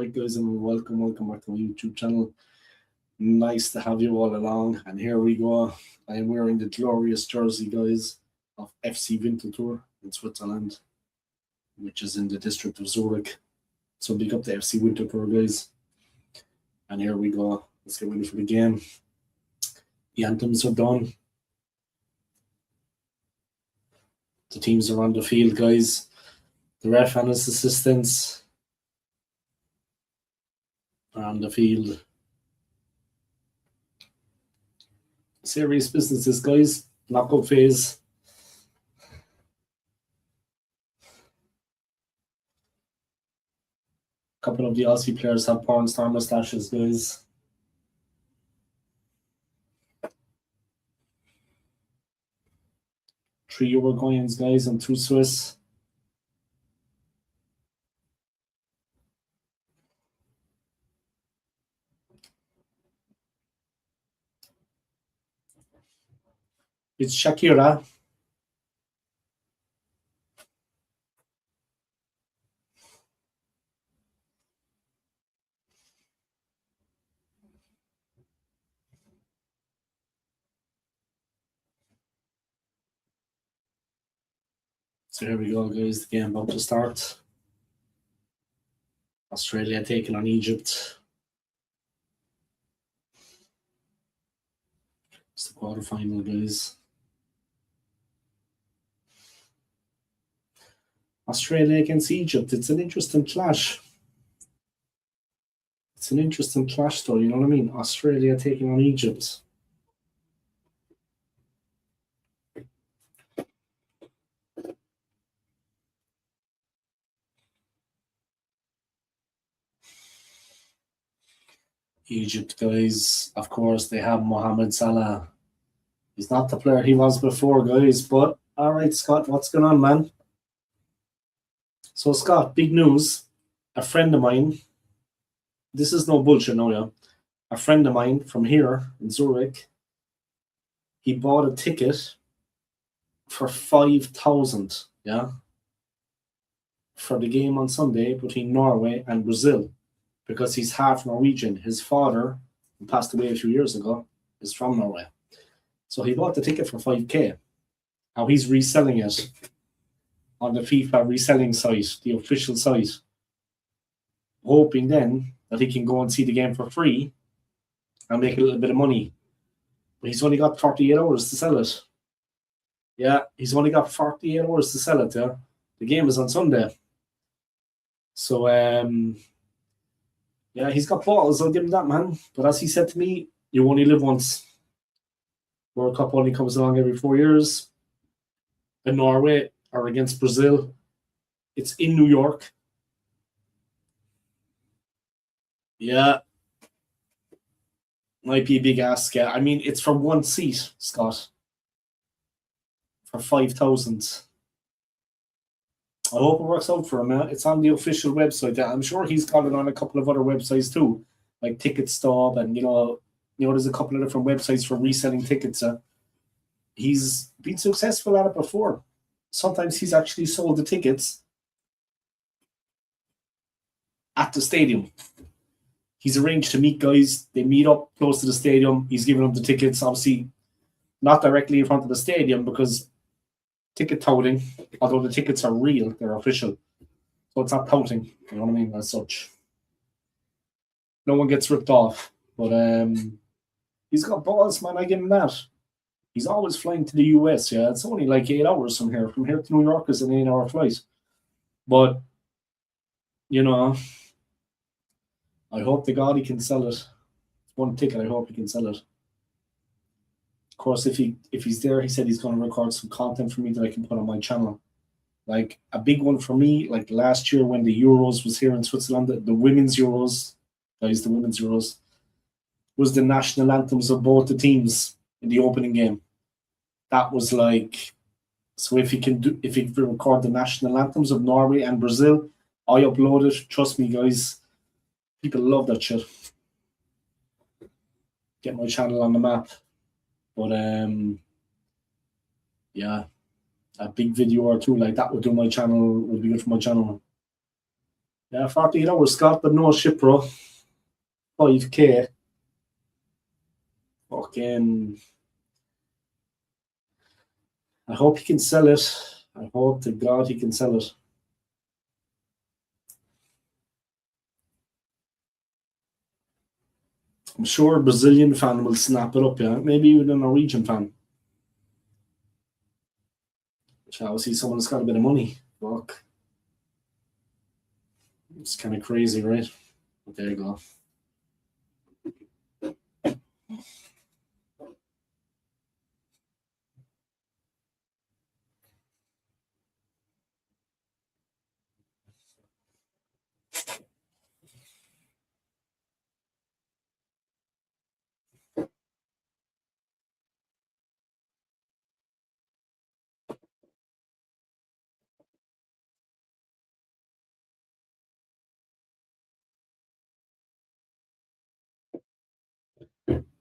Alright guys, and welcome back to my YouTube channel. Nice to have you all along, and here we go. I am wearing the glorious jersey, guys, of FC Winterthur in Switzerland, which is in the district of Zurich. So big up to FC Winterthur, guys. And here we go. Let's get ready for the game. The anthems are done. The teams are on the field, guys. The ref and his assistants are on the field. Serious businesses, guys. Knockout phase. A couple of the Aussie players have porn star mustaches, guys. Three Uruguayans, guys, and two Swiss. It's Shakira. So here we go, guys. The game about to start. Australia taking on Egypt. It's the quarterfinal, guys. Australia against Egypt. It's an interesting clash. It's an interesting clash, though. You know what I mean? Australia taking on Egypt. Egypt, guys, of course, they have Mohamed Salah. He's not the player he was before, guys. But, all right, Scott, what's going on, man? So, Scott, big news. A friend of mine, this is no bullshit, no, yeah. A friend of mine from here in Zurich, he bought a ticket for 5,000, yeah, for the game on Sunday between Norway and Brazil, because he's half Norwegian. His father, who passed away a few years ago, is from Norway. So he bought the ticket for 5K. Now he's reselling it on the FIFA reselling site, the official site, hoping then that he can go and see the game for free and make a little bit of money. But he's only got 48 hours to sell it. Yeah, he's only got 48 hours to sell it, yeah. The game is on Sunday. So, yeah, he's got balls, I'll give him that, man. But as he said to me, you only live once. World Cup only comes along every 4 years. In Norway or against Brazil. It's in New York. Yeah. Might be a big ask. Yeah. I mean, it's for one seat, Scott. For 5,000. I hope it works out for him. It's on the official website. I'm sure he's got it on a couple of other websites too, like Ticket Stub, and you know, there's a couple of different websites for reselling tickets. He's been successful at it before. Sometimes he's actually sold the tickets at the stadium. He's arranged to meet guys. They meet up close to the stadium. He's giving them the tickets, obviously not directly in front of the stadium because ticket touting, although the tickets are real, they're official. So it's not touting, you know what I mean, as such. No one gets ripped off. But he's got balls, man, I give him that. He's always flying to the US, yeah. It's only like 8 hours from here. From here to New York is an 8-hour flight. But, you know, I hope to God he can sell it. One ticket, I hope he can sell it. Of course, if he's there, he said he's going to record some content for me that I can put on my channel. Like a big one for me, like last year when the Euros was here in Switzerland, the women's Euros, guys, the women's Euros, was the national anthems of both the teams in the opening game. That was like, so if he can record the national anthems of Norway and Brazil, I upload it. Trust me, guys, people love that shit. Get my channel on the map. But yeah, a big video or two like that would do my channel, would be good for my channel. Yeah, 48 hours, Scott, but no ship, bro. 5K. Fucking. I hope he can sell it. I hope to God he can sell it. I'm sure a Brazilian fan will snap it up, yeah. Maybe even a Norwegian fan. Shall we see someone that's got a bit of money? Fuck. It's kind of crazy, right? But there you go.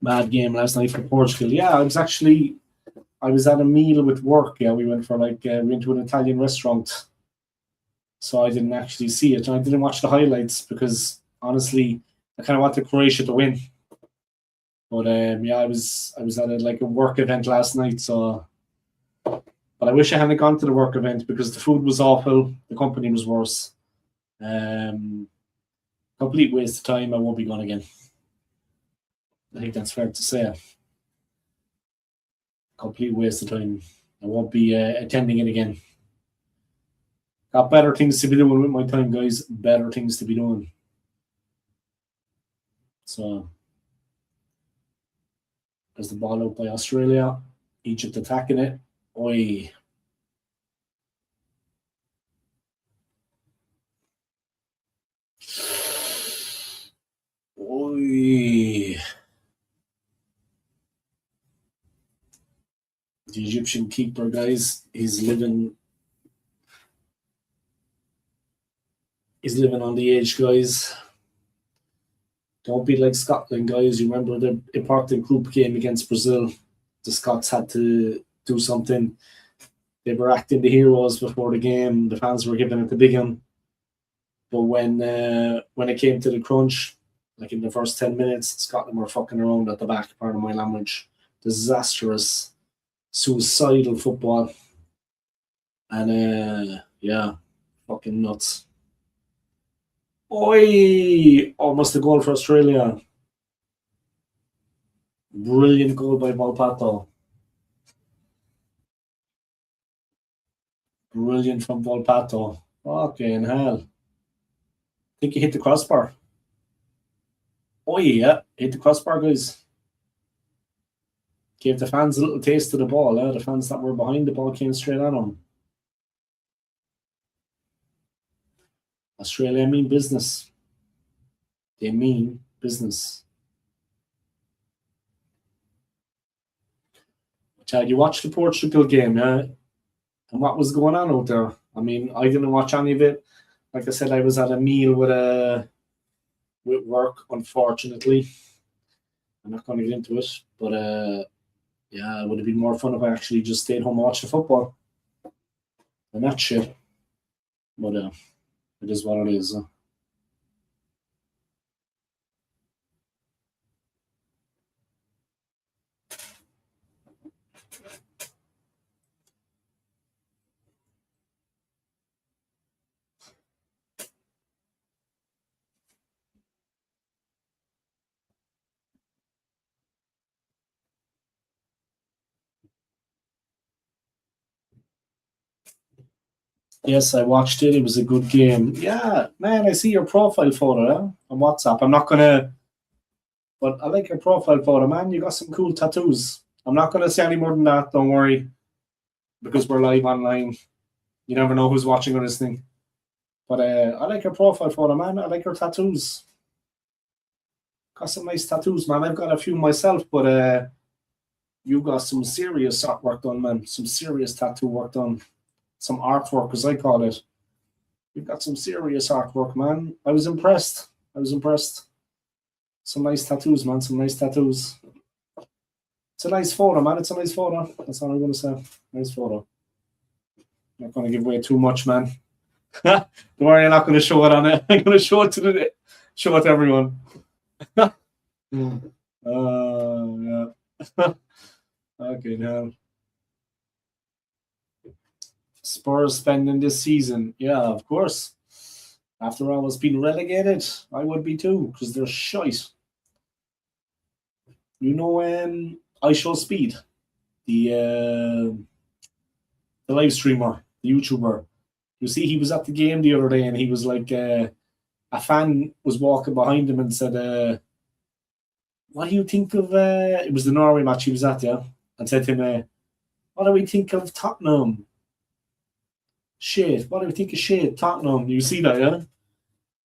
Mad game last night for Portugal. Yeah, I was at a meal with work. Yeah, we went we went to an Italian restaurant, so I didn't actually see it, and I didn't watch the highlights because honestly, I kind of wanted Croatia to win. But yeah, I was at a work event last night, so. But I wish I hadn't gone to the work event because the food was awful, the company was worse. Complete waste of time. I won't be going again. I think that's fair to say. Complete waste of time. I won't be attending it again. Got better things to be doing with my time, guys. Better things to be doing. So, there's the ball out by Australia. Egypt attacking it. Oi. Oi. The Egyptian keeper, guys, he's living on the edge, guys. Don't be like Scotland, guys. You remember the important group game against Brazil? The Scots had to do something. They were acting the heroes before the game. The fans were giving it the big one. But when it came to the crunch, like in the first 10 minutes, Scotland were fucking around at the back, pardon my language. Disastrous, suicidal football. And yeah, fucking nuts. Oi! Almost a goal for Australia. Brilliant goal by Volpato. Brilliant from Volpato. Fucking hell. I think he hit the crossbar. Oh yeah, hit the crossbar, guys. Gave the fans a little taste of the ball. The fans that were behind the ball came straight on him. Australia mean business. They mean business. Chad, you watched the Portugal game, yeah? And what was going on out there? I mean, I didn't watch any of it. Like I said, I was at a meal with work, unfortunately. I'm not going to get into it, but yeah, it would have been more fun if I actually just stayed home and watched the football. And that shit. But it is what it is. Yes, I watched it. It was a good game. Yeah, man, I see your profile photo on WhatsApp. I'm not gonna, but I like your profile photo, man. You got some cool tattoos. I'm not gonna say any more than that. Don't worry, because we're live online. You never know who's watching or listening. But I like your profile photo, man. I like your tattoos. Got some nice tattoos, man. I've got a few myself, but you got some serious artwork done, man. Some serious tattoo work done. Some artwork, as I call it. You've got some serious artwork, man. I was impressed. Some nice tattoos, man. Some nice tattoos. It's a nice photo, man. It's a nice photo. That's all I'm going to say. Nice photo. Not going to give away too much, man. Don't worry, I'm not going to show it on it. I'm going to show it to everyone. Yeah. Okay, now Spurs spending this season. Yeah, of course. After I was being relegated, I would be too, because they're shite. You know, I Show Speed, the the live streamer, the YouTuber. You see, he was at the game the other day, and he was like, a fan was walking behind him and said, "What do you think of?" It was the Norway match he was at, yeah, and said to him, "What do we think of Tottenham? Shit. What do we think of shit, Tottenham?" You see that, yeah?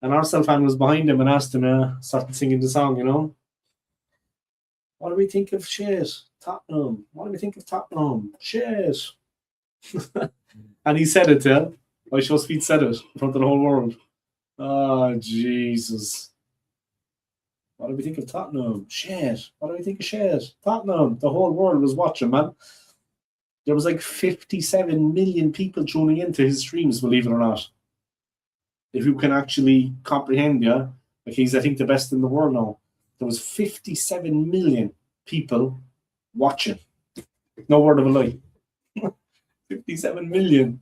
An Arsenal fan was behind him and asked him, started singing the song, you know. What do we think of shit, Tottenham? What do we think of Tottenham? Shit. And he said it, yeah. I Show Speed said it in front of the whole world. Oh, Jesus. What do we think of Tottenham? Shit. What do we think of shit? Tottenham. The whole world was watching, man. There was like 57 million people tuning into his streams, believe it or not. If you can actually comprehend, yeah. Like he's, I think, the best in the world now. There was 57 million people watching. No word of a lie. 57 million.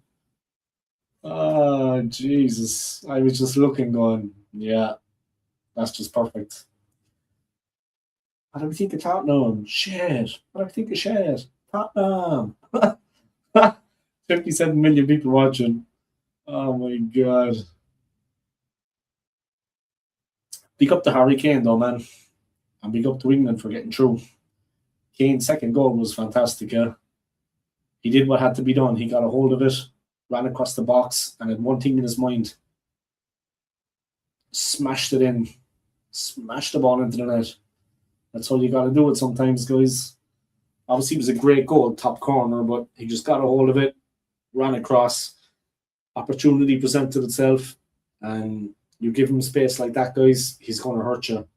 Oh, Jesus. I was just looking, going, yeah, that's just perfect. What do we think of Tottenham? Shit. What do we think of shit? Tottenham. 57 million people watching. Oh, my God. Big up to Harry Kane, though, man. And big up to England for getting through. Kane's second goal was fantastic, yeah. He did what had to be done. He got a hold of it, ran across the box, and had one thing in his mind. Smashed it in. Smashed the ball into the net. That's how you got to do it sometimes, guys. Obviously, it was a great goal, top corner, but he just got a hold of it, ran across. Opportunity presented itself, and you give him space like that, guys, he's going to hurt you.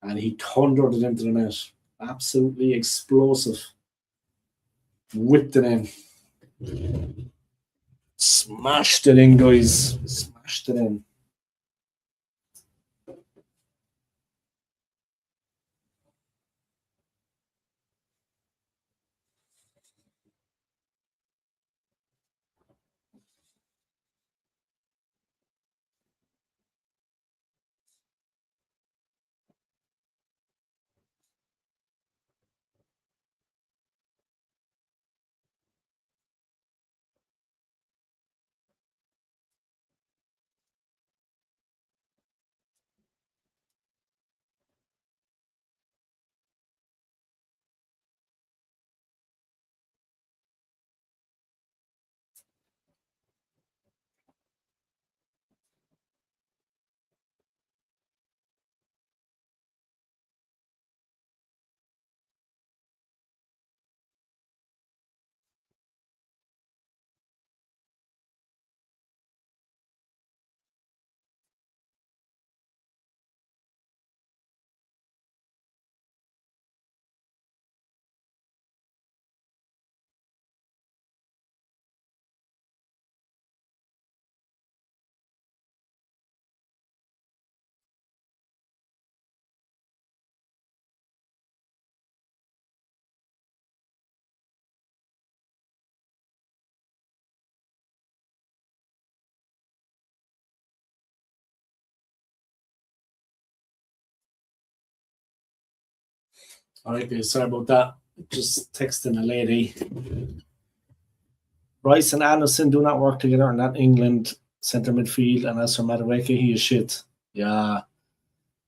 And he thundered it into the net. Absolutely explosive. Whipped it in. Smashed it in, guys. Smashed it in. All right, guys, sorry about that. Just texting a lady. Rice and Allison do not work together in that England centre midfield, and as for Madueke, he is shit. Yeah.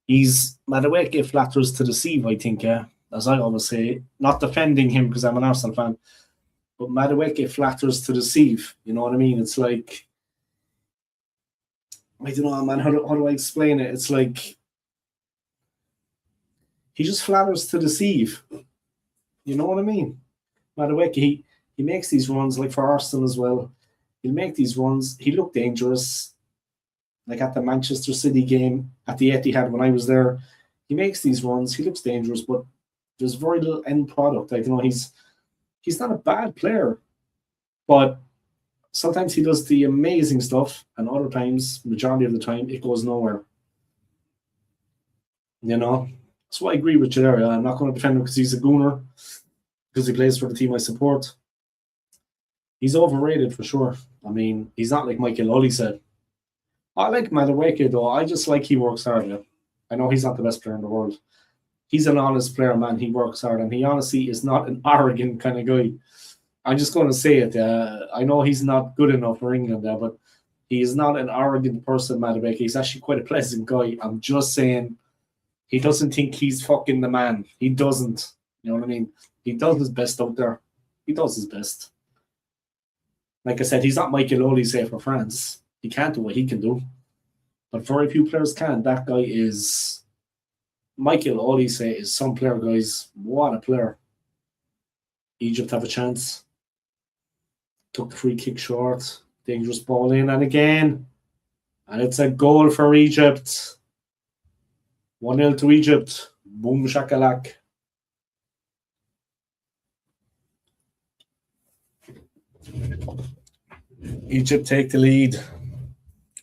Madueke flatters to deceive, I think, yeah. As I always say, not defending him because I'm an Arsenal fan, but Madueke flatters to deceive. You know what I mean? It's like, I don't know, man. How do I explain it? It's like he just flatters to deceive. You know what I mean? Madueke, he makes these runs like for Arsenal as well. He'll make these runs. He looked dangerous, like at the Manchester City game at the Etihad when I was there. He makes these runs. He looks dangerous, but there's very little end product. Like, you know, he's not a bad player, but Sometimes he does the amazing stuff, and other times, majority of the time, it goes nowhere. You know, so I agree with you there. I'm not going to defend him because he's a gooner, because he plays for the team I support. He's overrated for sure. I mean, he's not like Michael Ollie said. I like Madueke though. I just like he works hard. Yeah. I know he's not the best player in the world. He's an honest player, man. He works hard, and he honestly is not an arrogant kind of guy. I'm just going to say it. I know he's not good enough for England there, but he is not an arrogant person, Madueke. He's actually quite a pleasant guy. I'm just saying he doesn't think he's fucking the man. He doesn't. You know what I mean? He does his best out there. He does his best. Like I said, he's not Michael Ollie, say, for France. He can't do what he can do. But very few players can. That guy is Michael Ollie, say, is some player, guys. What a player. Egypt have a chance. Took the free kick short. Dangerous ball in, and again. And it's a goal for Egypt. 1-0 to Egypt. Boom shakalak. Egypt take the lead.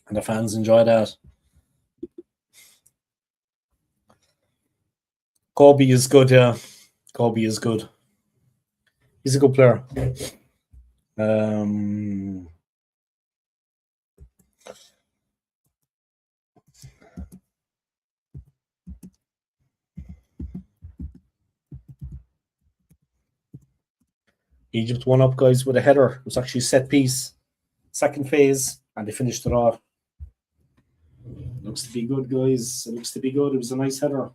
And the fans enjoy that. Kobe is good, yeah. Kobe is good. He's a good player. Egypt won up, guys, with a header. It was actually a set piece. Second phase, and they finished it off. Looks to be good, guys. It looks to be good. It was a nice header.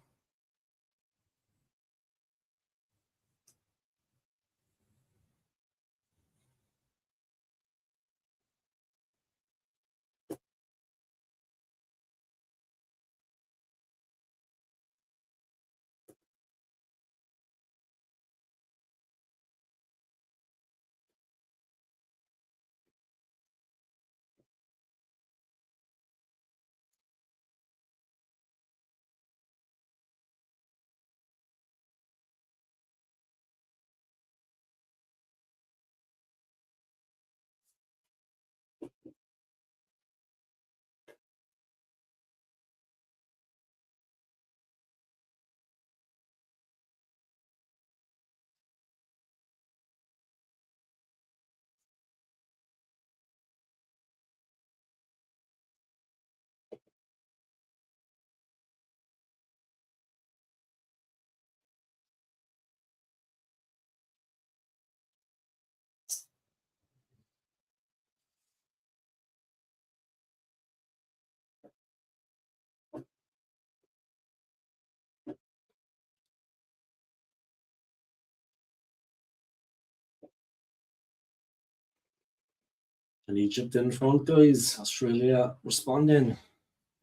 And Egypt in front, guys. Australia responding.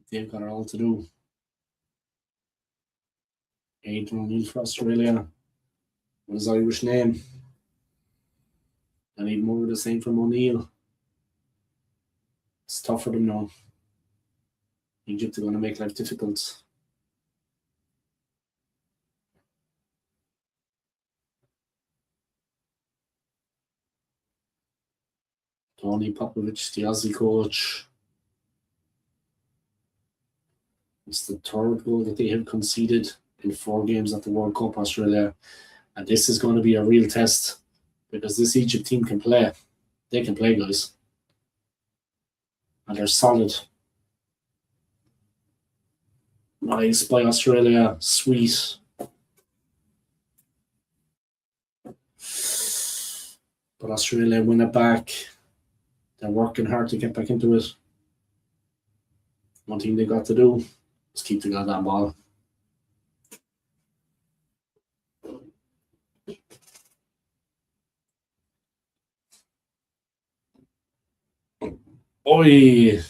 They've got it all to do. Aidan O'Neill for Australia. What his Irish name? I need more of the same from O'Neill. It's tough for them now. Egypt are going to make life difficult. Tony Popovich, the Aussie coach. It's the third goal that they have conceded in 4 games at the World Cup, Australia. And this is going to be a real test because this Egypt team can play. They can play, guys. And they're solid. Nice by Australia. Sweet. But Australia win it back. They're working hard to get back into it. One thing they got to do is keep the goddamn ball. Oi!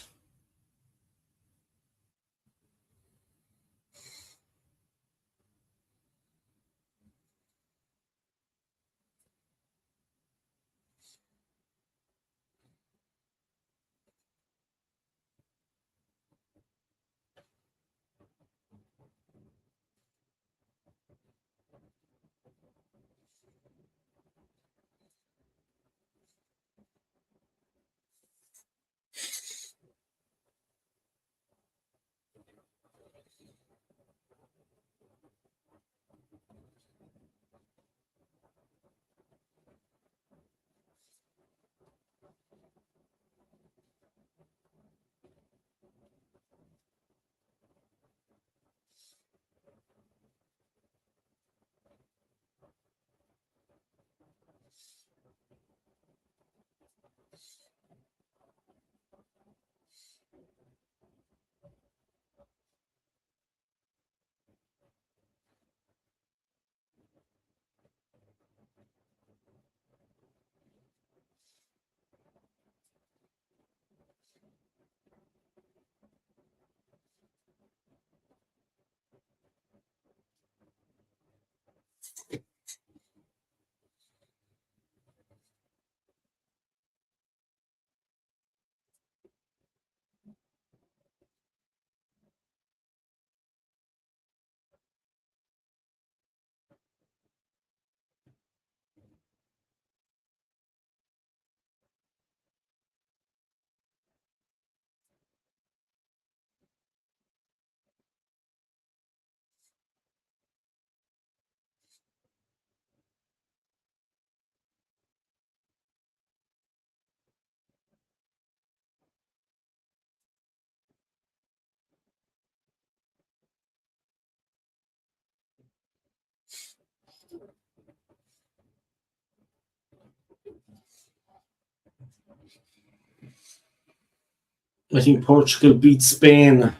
I think Portugal beat Spain.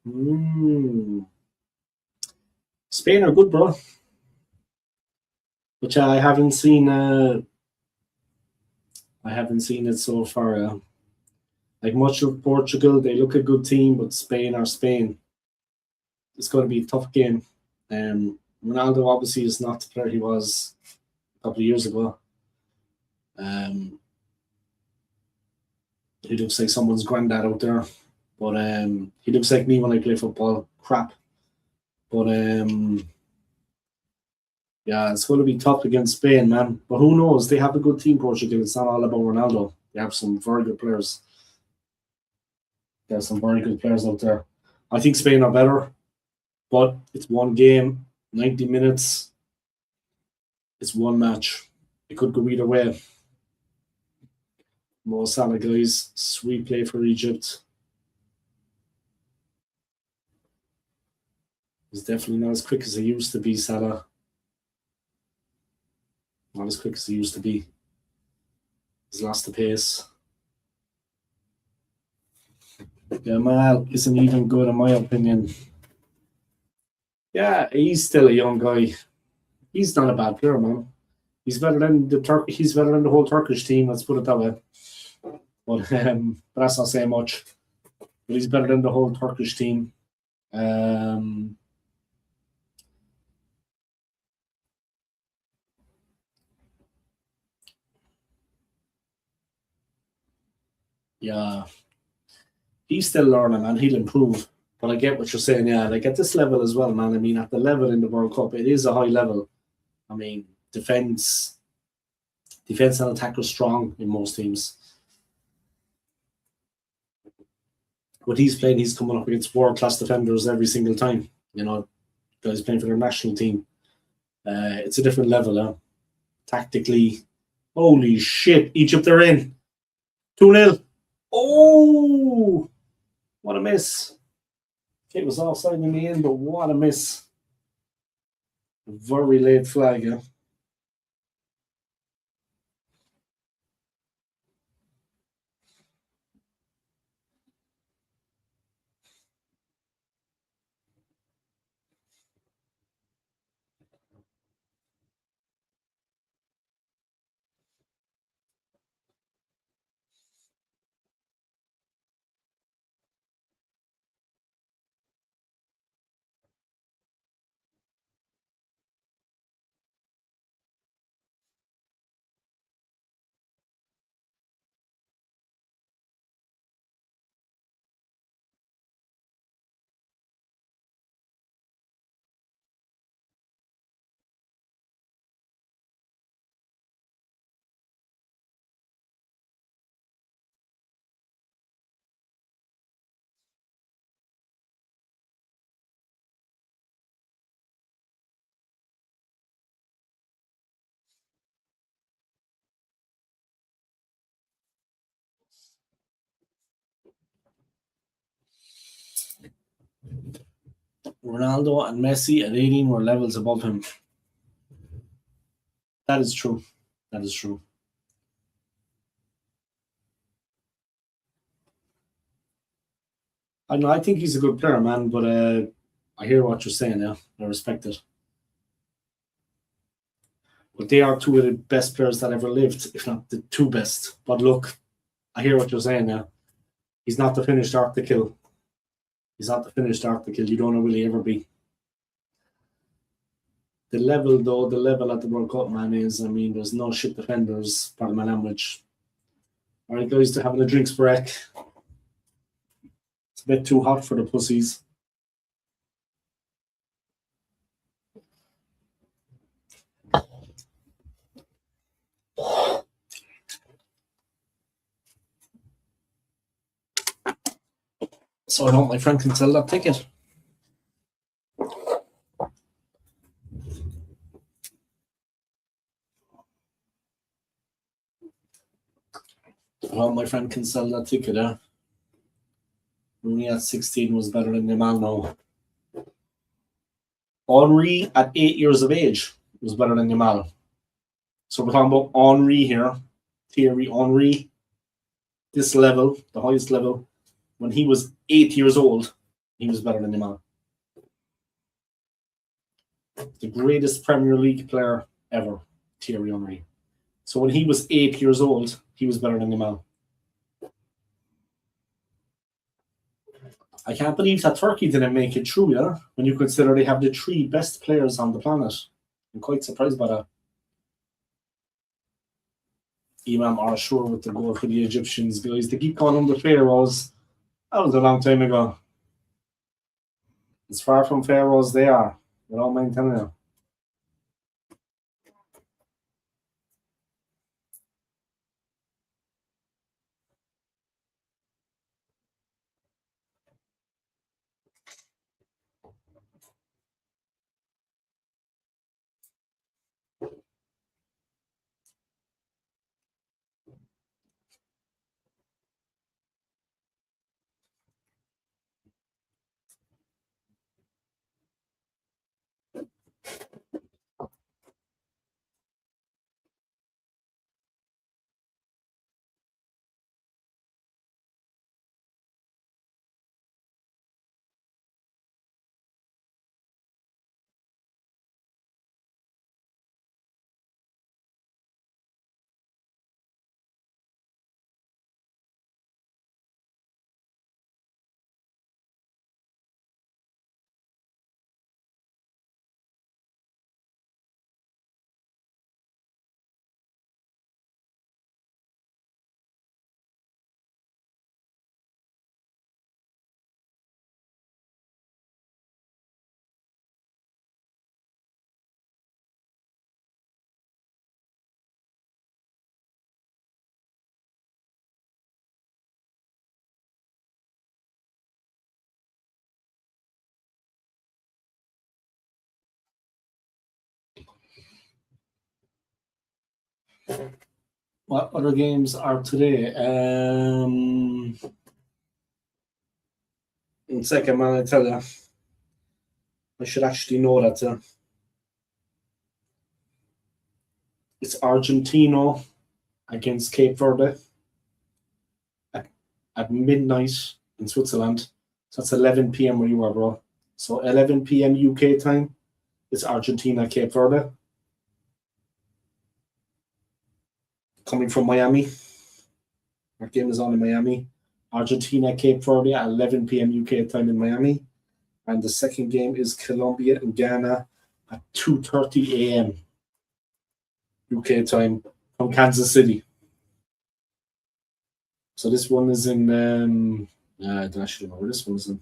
Mm. Spain are good, bro. Which I haven't seen. I haven't seen it so far. Like much of Portugal, they look a good team, but Spain are Spain. It's going to be a tough game. Ronaldo obviously is not the player he was a couple of years ago. He looks like someone's granddad out there, but he looks like me when I play football. Crap, but yeah, it's going to be tough against Spain, man. But who knows? They have a good team, Portugal. It's not all about Ronaldo. They have some very good players. There's some very good players out there. I think Spain are better, but it's one game, 90 minutes. It's one match. It could go either way. Mo Salah, guys, sweet play for Egypt. He's definitely not as quick as he used to be, Salah. Not as quick as he used to be. He's lost the pace. Jamal isn't even good, in my opinion. Yeah, he's still a young guy. He's not a bad player, man. He's better than He's better than the whole Turkish team. Let's put it that way. But that's not saying much. But he's better than the whole Turkish team. Yeah, he's still learning and he'll improve. But I get what you're saying. Yeah, like at this level as well, man. I mean, at the level in the World Cup, it is a high level. I mean, defense and attack are strong in most teams. What he's playing, he's coming up against world class defenders every single time. You know, guys playing for their national team. It's a different level. Tactically, holy shit! Egypt are in 2-0. Oh, what a miss! It was offside in the end, but what a miss! A very late flag. Yeah. Ronaldo and Messi at 18 were levels above him. That is true. That is true. I know. I think he's a good player, man. But I hear what you're saying. Yeah, I respect it. But they are two of the best players that ever lived, if not the two best. But look, I hear what you're saying. Yeah, he's not the finished article. He's not the finished article. You don't know will he ever be. The level, though, the level at the World Cup, man, is, I mean, there's no shit defenders, pardon my language. All right, guys, they're having a drinks break. It's a bit too hot for the pussies. So I hope my friend can sell that ticket. I hope my friend can sell that ticket, Rooney at 16 was better than Yamal now. Henry at 8 years of age was better than Yamal. So we're talking about Henry here. Thierry Henry. This level, the highest level, when he was 8 years old, he was better than Yamal. The greatest Premier League player ever, Thierry Henry. So when he was 8 years old, he was better than Yamal. I can't believe that Turkey didn't make it through, when you consider they have the 3 best players on the planet. I'm quite surprised by that. Imam Ashur with the goal for the Egyptians, guys. They keep calling them the Pharaohs. That was a long time ago. As far from Pharaohs they are. I don't mind telling you. What other games are today? In a second, man, I tell you. I should actually know that. It's Argentina against Cape Verde at midnight in Switzerland. So that's 11 p.m. where you are, bro. So 11 p.m. UK time. It's Argentina, Cape Verde. Coming from Miami. Our game is on in Miami. Argentina, Cape Verde at 11 p.m. UK time in Miami. And the second game is Colombia and Ghana at 2:30 a.m. UK time from Kansas City. So this one is in, I don't actually know where this one is in.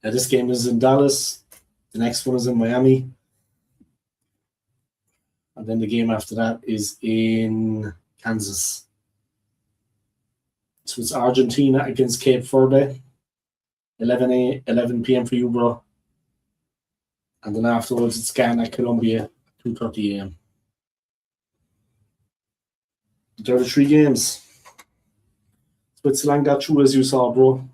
This game is in Dallas. The next one is in Miami. And then the game after that is in Kansas. So it's Argentina against Cape Verde. 11 p.m. for you, bro. And then afterwards, it's Ghana, Colombia, 2:30 a.m. There are the 3 games. Switzerland got through, as you saw, bro.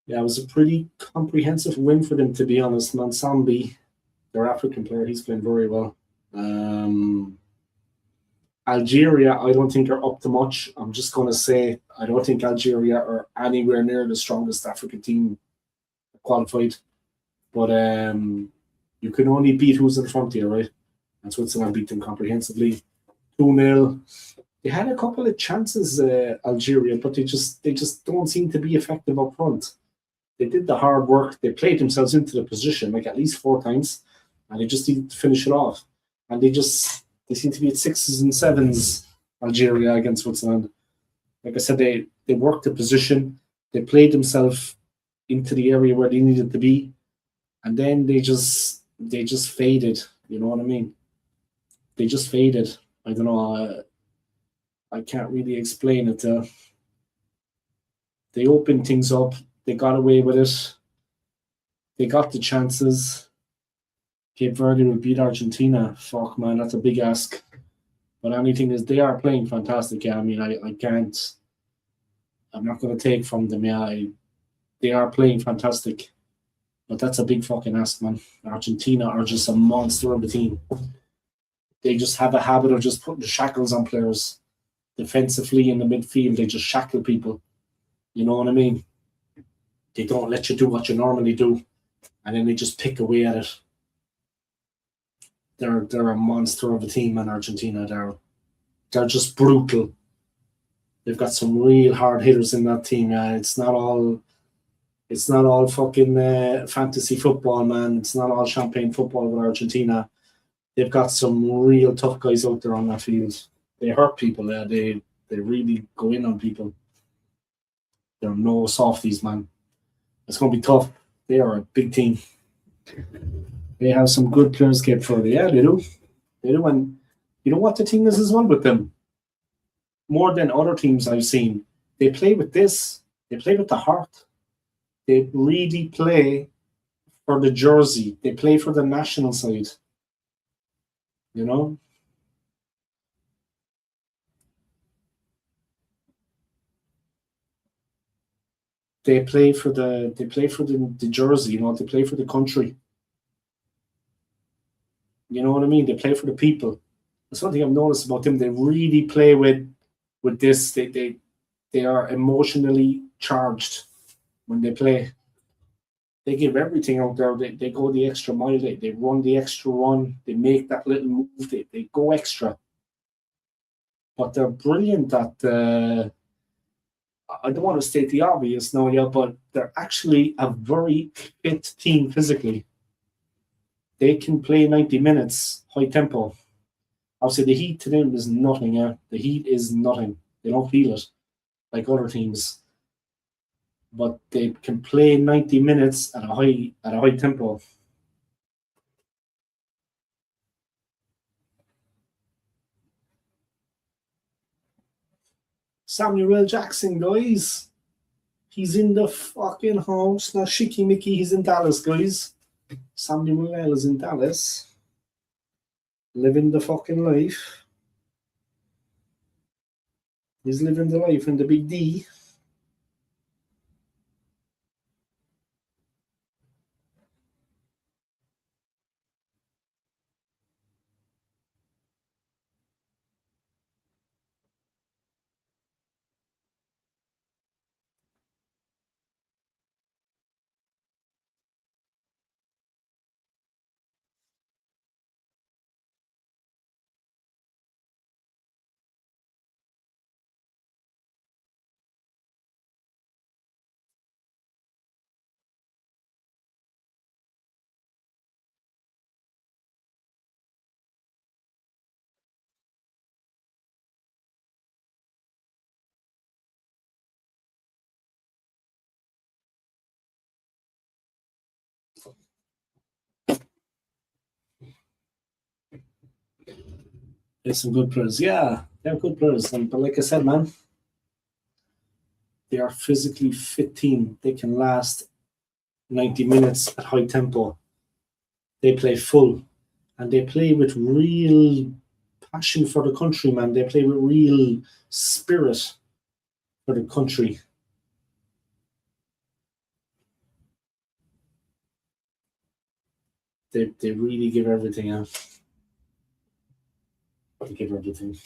Yeah, it was a pretty comprehensive win for them, to be honest. Mansambi, their African player, he's playing very well. Algeria, I don't think are up to much. I'm just going to say I don't think Algeria are anywhere near the strongest African team qualified. But you can only beat who's in front here, right? And Switzerland beat them comprehensively. 2-0. They had a couple of chances, Algeria, but they just don't seem to be effective up front. They did the hard work. They played themselves into the position like at least 4 times, and they just needed to finish it off. And they seem to be at 6s and 7s. Algeria against Switzerland. Like I said, they worked the position. They played themselves into the area where they needed to be, and then they just faded. You know what I mean? They just faded. I don't know. I can't really explain it. They opened things up. They got away with it. They got the chances. Cape Verde would beat Argentina. Fuck, man, that's a big ask. But anything is, they are playing fantastic. Yeah, I mean, I can't. I'm not going to take from them. Yeah, they are playing fantastic. But that's a big fucking ask, man. Argentina are just a monster of a team. They just have a habit of just putting the shackles on players. Defensively in the midfield, they just shackle people. You know what I mean? They don't let you do what you normally do. And then they just pick away at it. They're a monster of a team in Argentina. They're just brutal. They've got some real hard hitters in that team. It's not all fucking fantasy football, man. It's not all champagne football with Argentina. They've got some real tough guys out there on that field. They hurt people. They really go in on people. They're no softies, man. It's going to be tough. They are a big team. They have some good players, Cape Verde. Yeah, they do. They do. And you know what the thing is as well with them? More than other teams I've seen, they play with this. They play with the heart. They really play for the jersey. They play for the national side. You know? They play for the jersey, you know, they play for the country. You know what I mean? They play for the people. That's one thing I've noticed about them. They really play with this. They are emotionally charged when they play. They give everything out there. They go the extra mile. They run the extra run. They make that little move. They go extra. But they're brilliant at. I don't want to state the obvious now, yeah, but they're actually a very fit team physically. They can play 90 minutes, high tempo. Obviously, the heat to them is nothing, yeah. The heat is nothing. They don't feel it like other teams. But they can play 90 minutes at a high tempo. Samuel L. Jackson, guys. He's in the fucking house. Not Shicky Mickey, he's in Dallas, guys. Samuel L. is in Dallas. Living the fucking life. He's living the life in the big D. There's some good players. Yeah, they're good players. But like I said, man, they are physically fit team. They can last 90 minutes at high tempo. They play full. And they play with real passion for the country, man. They play with real spirit for the country. They really give everything out. They give everything.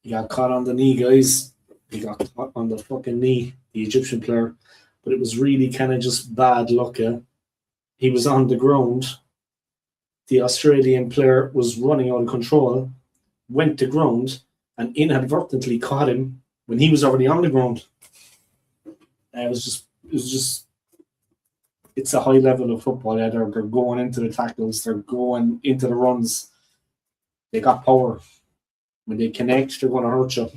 He got caught on the knee, guys. He got caught on the fucking knee, the Egyptian player. but it was really kind of just bad luck. He was on the ground. The Australian player was running out of control, went to ground, and inadvertently caught him when he was already on the ground. It was just, it's a high level of football. Yeah, they're going into the tackles, they're going into the runs. They got power. When they connect, they're going to hurt you.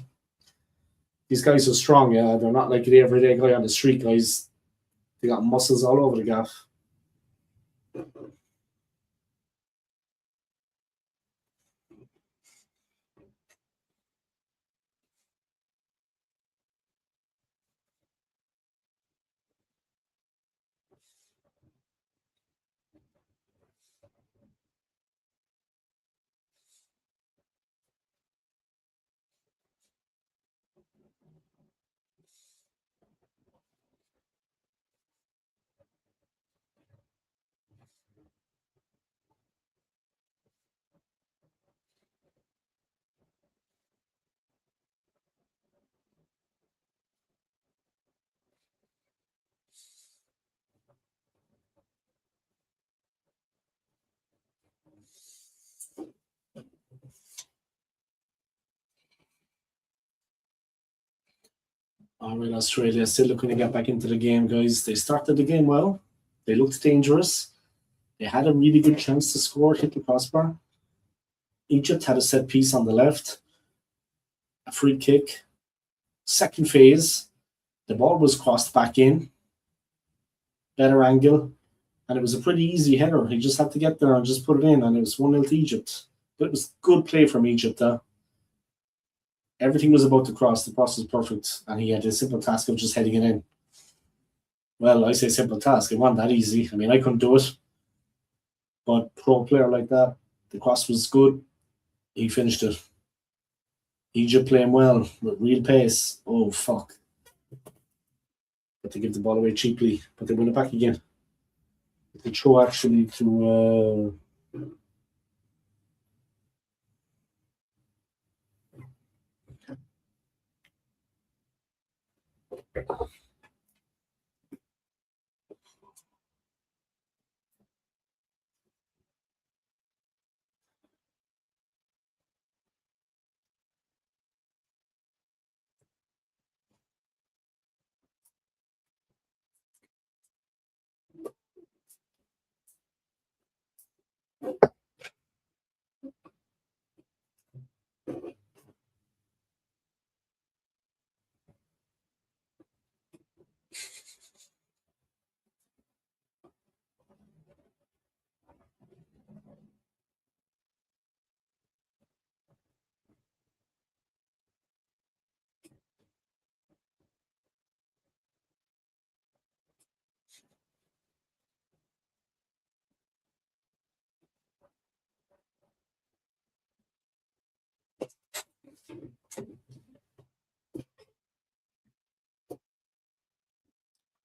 These guys are strong, yeah. They're not like the everyday guy on the street, guys. They got muscles all over the gaff. All right, Australia still looking to get back into the game, guys. They started the game well. They looked dangerous. They had a really good chance to score, hit the crossbar. Egypt had a set piece on the left, a free kick. Second phase, the ball was crossed back in, better angle, and it was a pretty easy header. He just had to get there and just put it in, and it was 1-0 to Egypt. But it was good play from Egypt. Everything was about to cross. The cross was perfect, and he had a simple task of just heading it in. Well, I say simple task. It wasn't that easy. I mean, I couldn't do it. But pro player like that, the cross was good. He finished it. Egypt playing well with real pace. Oh, fuck. But they give the ball away cheaply, but they win it back again. They throw actually to...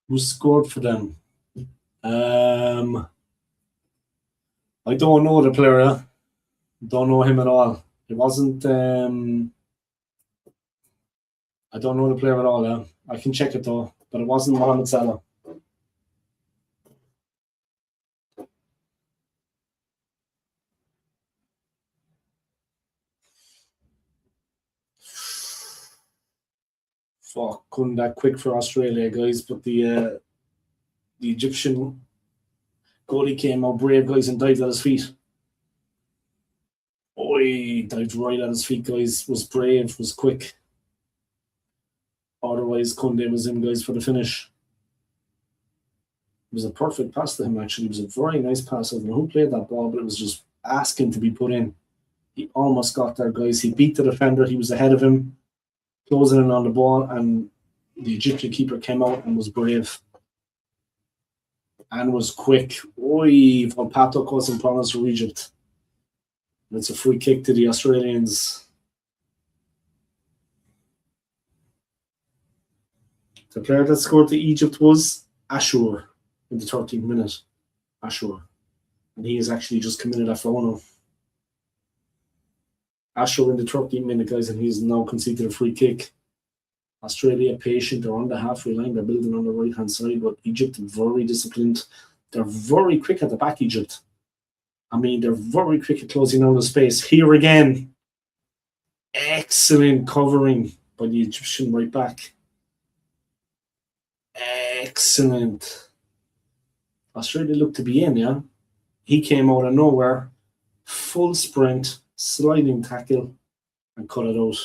Who scored for them? I don't know the player. Don't know him at all. It wasn't... I don't know the player at all. I can check it though, but it wasn't Mohamed Salah. Fuck, couldn't that quick for Australia, guys. But the Egyptian goalie came out brave, guys, and dived at his feet. Oh, he dived right at his feet, guys. Was brave, was quick. Otherwise, Kunde was in, guys, for the finish. It was a perfect pass to him, actually. It was a very nice pass. I don't know who played that ball, but it was just asking to be put in. He almost got there, guys. He beat the defender. He was ahead of him, closing in on the ball, and the Egyptian keeper came out and was brave and was quick. Oi, Volpato causing problems for Egypt. It's a free kick to the Australians. The player that scored to Egypt was Ashur in the 13th minute. Ashur. And he is actually just committed a foul. Ashur in the 13th minute, guys, and he's now conceded a free kick. Australia patient, they're on the halfway line, they're building on the right hand side, but Egypt very disciplined. They're very quick at the back, Egypt. I mean, they're very quick at closing down the space. Here again, excellent covering by the Egyptian right back. Excellent. Australia looked to be in, yeah. He came out of nowhere, full sprint, sliding tackle, and cut it out.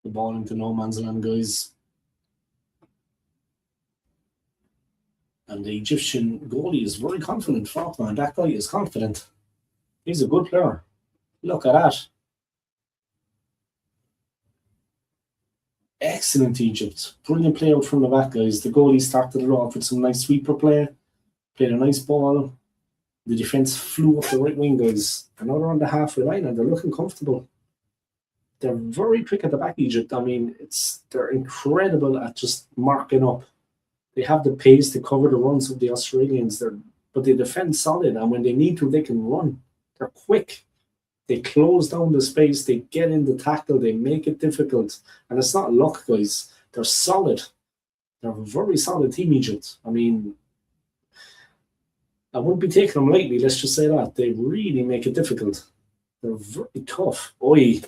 The ball into no man's land, guys. And the Egyptian goalie is very confident. Fuck, man, that guy is confident. He's a good player. Look at that. Excellent Egypt. Brilliant play out from the back, guys. The goalie started it off with some nice sweeper play. Played a nice ball. The defence flew up the right wing, guys. And now they're on the halfway line and they're looking comfortable. They're very quick at the back, Egypt. I mean, they're incredible at just marking up. They have the pace to cover the runs of the Australians. But they defend solid, and when they need to, they can run. They're quick. They close down the space. They get in the tackle. They make it difficult. And it's not luck, guys. They're solid. They're a very solid team, Egypt. I mean, I wouldn't be taking them lightly. Let's just say that. They really make it difficult. They're very tough. Oi.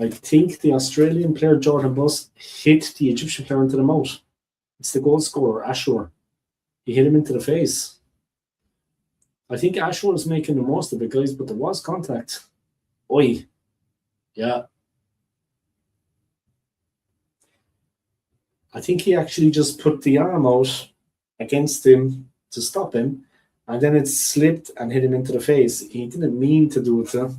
I think the Australian player, Jordan Buss, hit the Egyptian player into the mouth. It's the goal scorer, Ashur. He hit him into the face. I think Ashur was making the most of it, guys, but there was contact. Oi. Yeah. I think he actually just put the arm out against him to stop him, and then it slipped and hit him into the face. He didn't mean to do it, huh?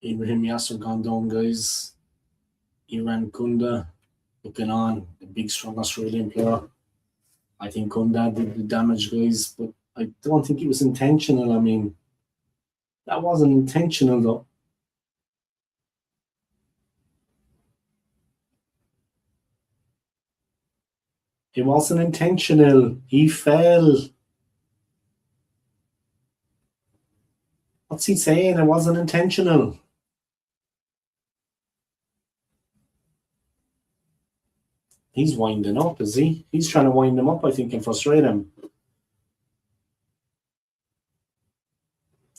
Ibrahim Yasser gone down, guys. Iran Kunda looking on, the big strong Australian player. I think Kunda did the damage, guys, but I don't think it was intentional. I mean, that wasn't intentional though. It wasn't intentional. He fell. What's he saying? It wasn't intentional. He's winding up, is he? He's trying to wind him up, I think, and frustrate him.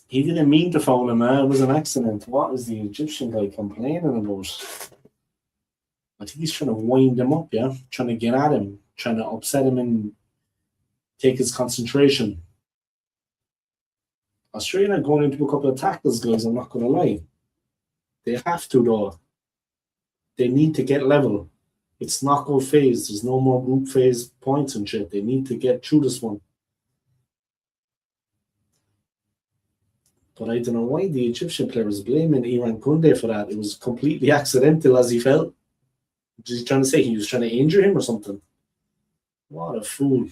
He didn't mean to foul him, It was an accident. What is the Egyptian guy complaining about? I think he's trying to wind him up, yeah? Trying to get at him, trying to upset him and take his concentration. Australia are going into a couple of tackles, guys, I'm not going to lie. They have to, though. They need to get level. It's knockout phase. There's no more group phase points and shit. They need to get through this one. But I don't know why the Egyptian player was blaming Iran Kunde for that. It was completely accidental as he fell. Was he trying to say he was trying to injure him or something? What a fool.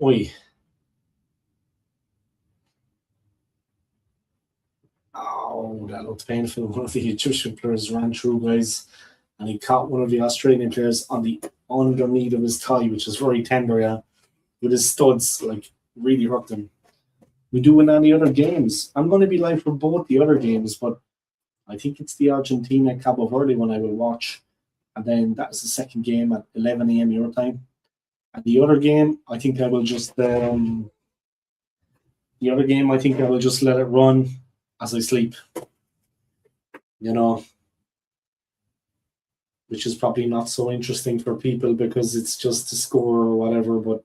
Oi. Oh, that looked painful. One of the Egyptian players ran through, guys, and he caught one of the Australian players on the underneath of his thigh, which is very tender, yeah, with his studs, like really hurt him. We do win any other games. I'm going to be live for both the other games, but I think it's the Argentina Cabo Verde one I will watch, and then that's the second game at 11 a.m. your time. And the other game, I think I will just the other game, I think I will just let it run as I sleep. You know, which is probably not so interesting for people because it's just a score or whatever. But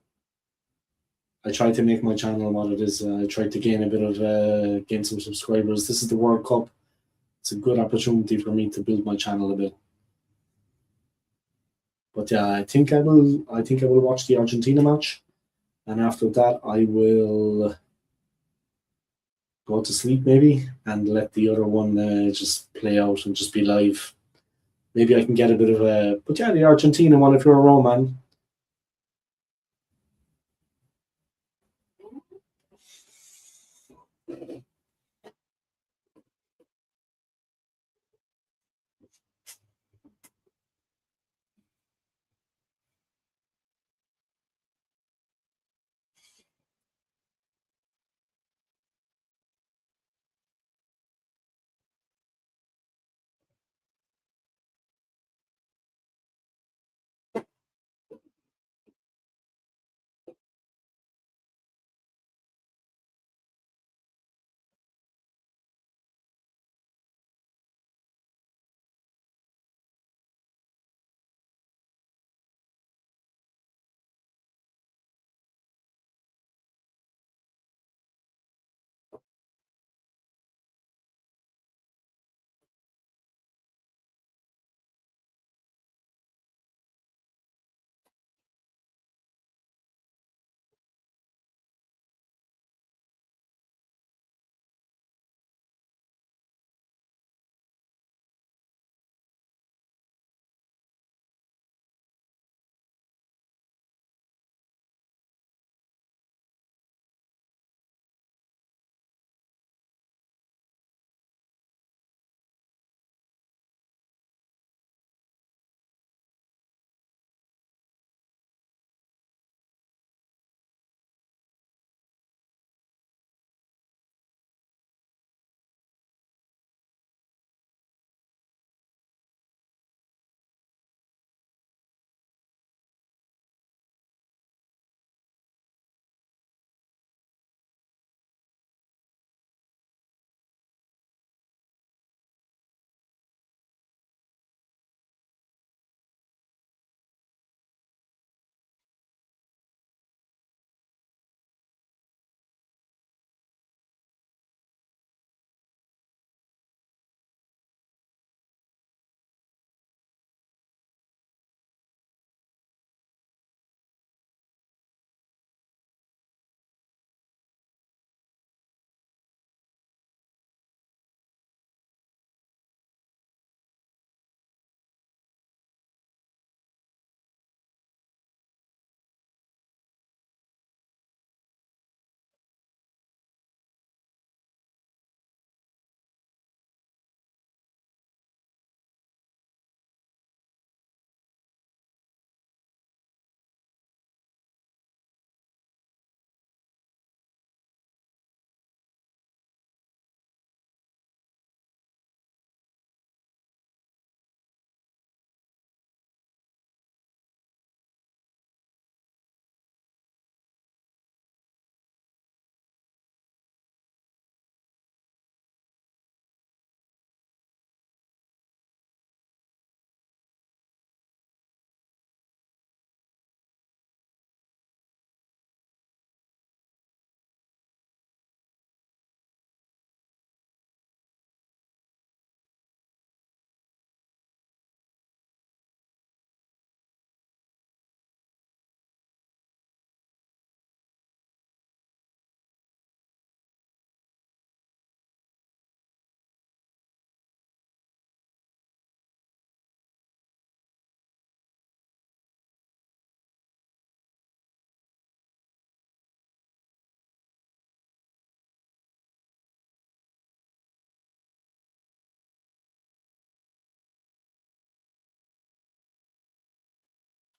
I try to make my channel what it is. I try to gain a bit of gain some subscribers. This is the World Cup. It's a good opportunity for me to build my channel a bit. But yeah, I think I will. I think I will watch the Argentina match, and after that, I will go to sleep maybe and let the other one just play out and just be live. Maybe I can get a bit of a. But yeah, the Argentina one. If you're a Roman,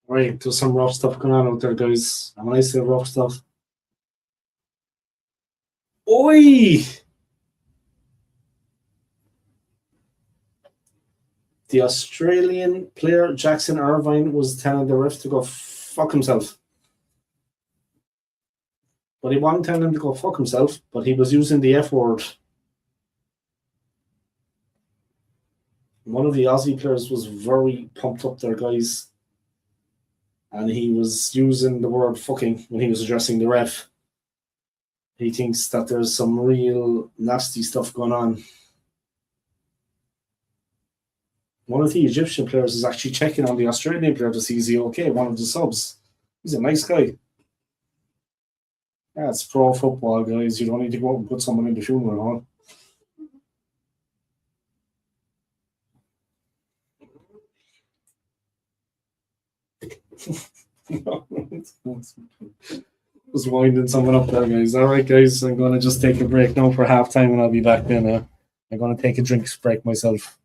Right, there's some rough stuff going on out there, guys. And when I say rough stuff, oi! The Australian player Jackson Irvine was telling the ref to go fuck himself. But he wasn't telling him to go fuck himself, but he was using the F word. One of the Aussie players was very pumped up there, guys. And he was using the word fucking when he was addressing the ref. He thinks that there's some real nasty stuff going on. One of the Egyptian players is actually checking on the Australian player to see is he okay, one of the subs. He's a nice guy. Yeah, it's pro football, guys. You don't need to go out and put someone in the funeral home. Was winding someone up there, guys. All right, guys. I'm going to just take a break now for half time and I'll be back then. I'm going to take a drink break myself.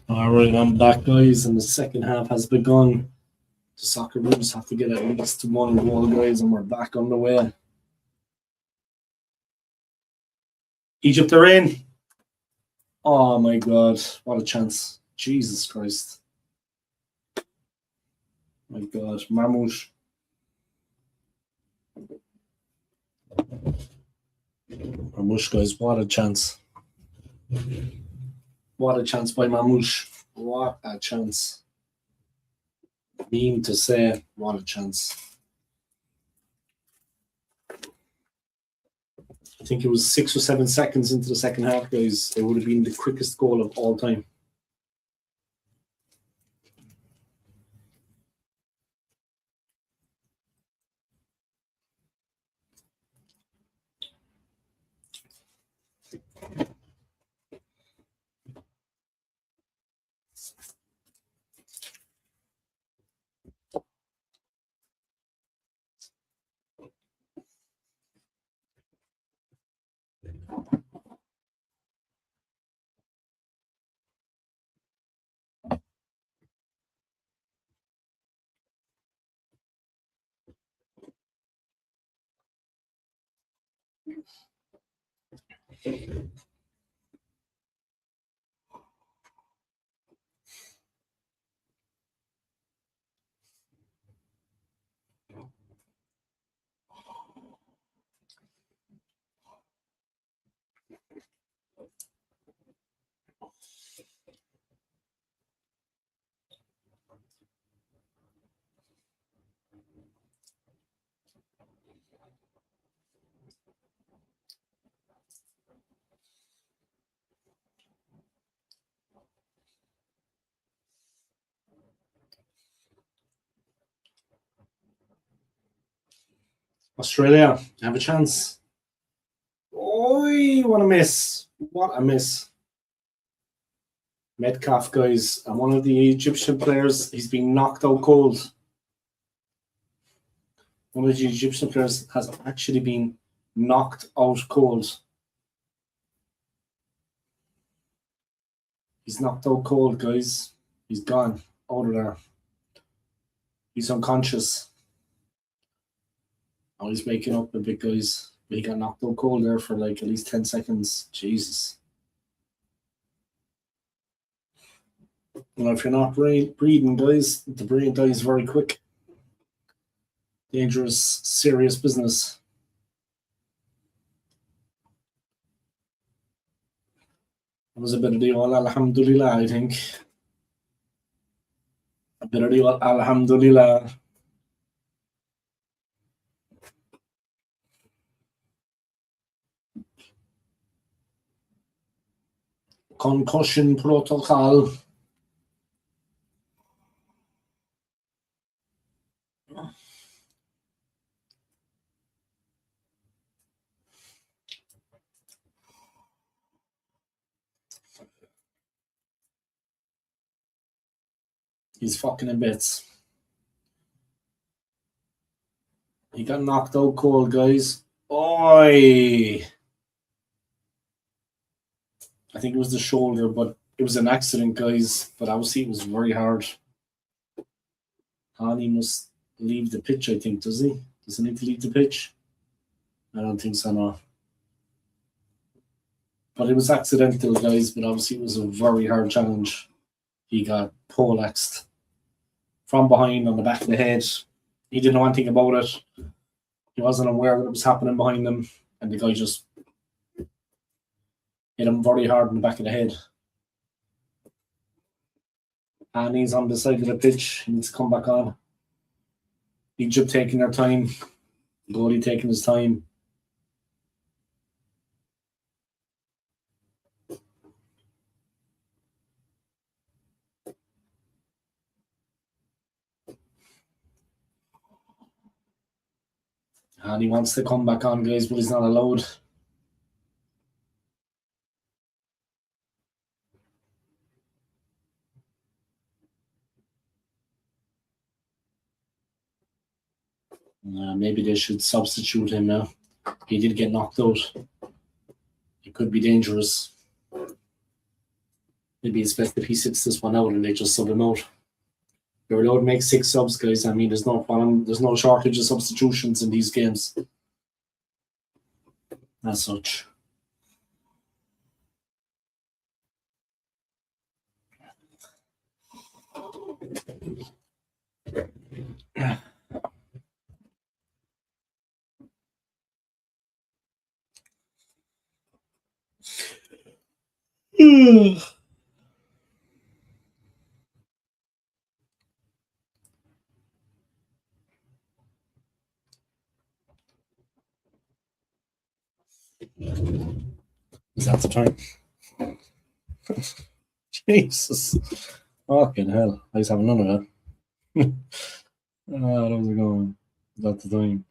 All right, I'm back, guys, and the second half has begun. The soccer Socceroos have to get at least one goal, guys, and we're back on the way. Egypt are in. Oh my God, what a chance. Jesus Christ. My God, Marmouche. Marmouche, guys, what a chance. What a chance by Marmouche. What a chance. Mean to say, what a chance. I think it was 6 or 7 seconds into the second half, guys. It would have been the quickest goal of all time. Australia have a chance. Oh, what a miss. What a miss. Metcalf, guys, and one of the Egyptian players, he's been knocked out cold. One of the Egyptian players has actually been knocked out cold. He's knocked out cold, guys. He's gone out of there. He's unconscious. Oh, he's waking up a bit, guys. He got knocked out cold there for like at least 10 seconds. Jesus. Well, if you're not breathing, guys, the brain dies very quick. Dangerous, serious business. It was a bit of the old Alhamdulillah, I think. A bit of the old Alhamdulillah. Concussion protocol. He's fucking in bits. He got knocked out cold, guys. Oi! I think it was the shoulder, but it was an accident, guys. But obviously it was very hard. Hani must leave the pitch, I think, does he? Does he need to leave the pitch? I don't think so, no. But it was accidental, guys, but obviously it was a very hard challenge. He got poleaxed from behind on the back of the head. He didn't know anything about it. He wasn't aware that it was happening behind him, and the guy just hit him very hard in the back of the head. And he's on the side of the pitch. He needs to come back on. Egypt taking their time. Goalie taking his time. And he wants to come back on, guys, but he's not allowed. Maybe they should substitute him now. He did get knocked out. It could be dangerous. maybe it's best if he sits this one out and they just sub him out. You're allowed to make 6 subs, guys. I mean, there's no shortage of substitutions in these games. As such. Is that the time? Jesus. Fucking hell. I was having none of that. How's it going? Is that the time?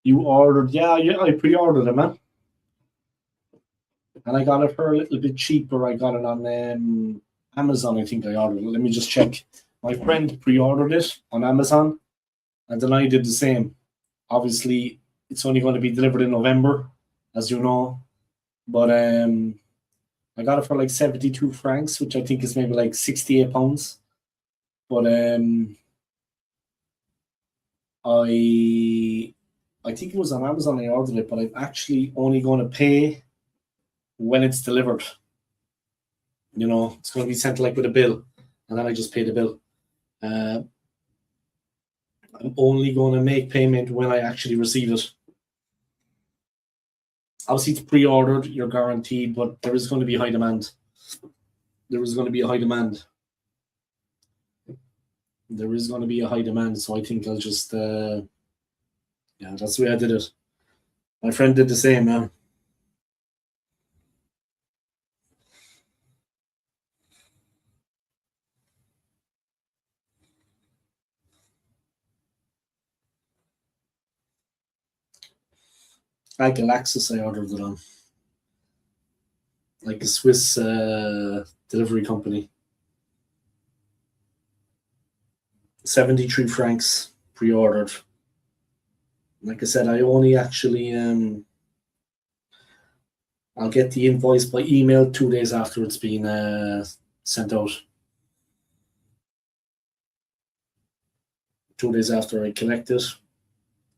You ordered, yeah, I pre-ordered it, man. And I got it for a little bit cheaper. I got it on Amazon, I think I ordered it. Let me just check. My friend pre-ordered it on Amazon, and then I did the same. Obviously, it's only going to be delivered in November, as you know. But I got it for like 72 francs, which I think is maybe like 68 pounds. But I think it was on Amazon I ordered it, but I'm actually only going to pay when it's delivered. You know, it's going to be sent like with a bill, and then I just pay the bill. I'm only going to make payment when I actually receive it. Obviously, it's pre-ordered, you're guaranteed, but there is going to be high demand. There is going to be a high demand. There is going to be a high demand, so I think I'll just, yeah, that's the way I did it. My friend did the same, man. Like Galaxis, I ordered it on. Like a Swiss delivery company. 73 francs pre-ordered. Like I said, I only actually I'll get the invoice by email 2 days after it's been sent out. 2 days after I collect it.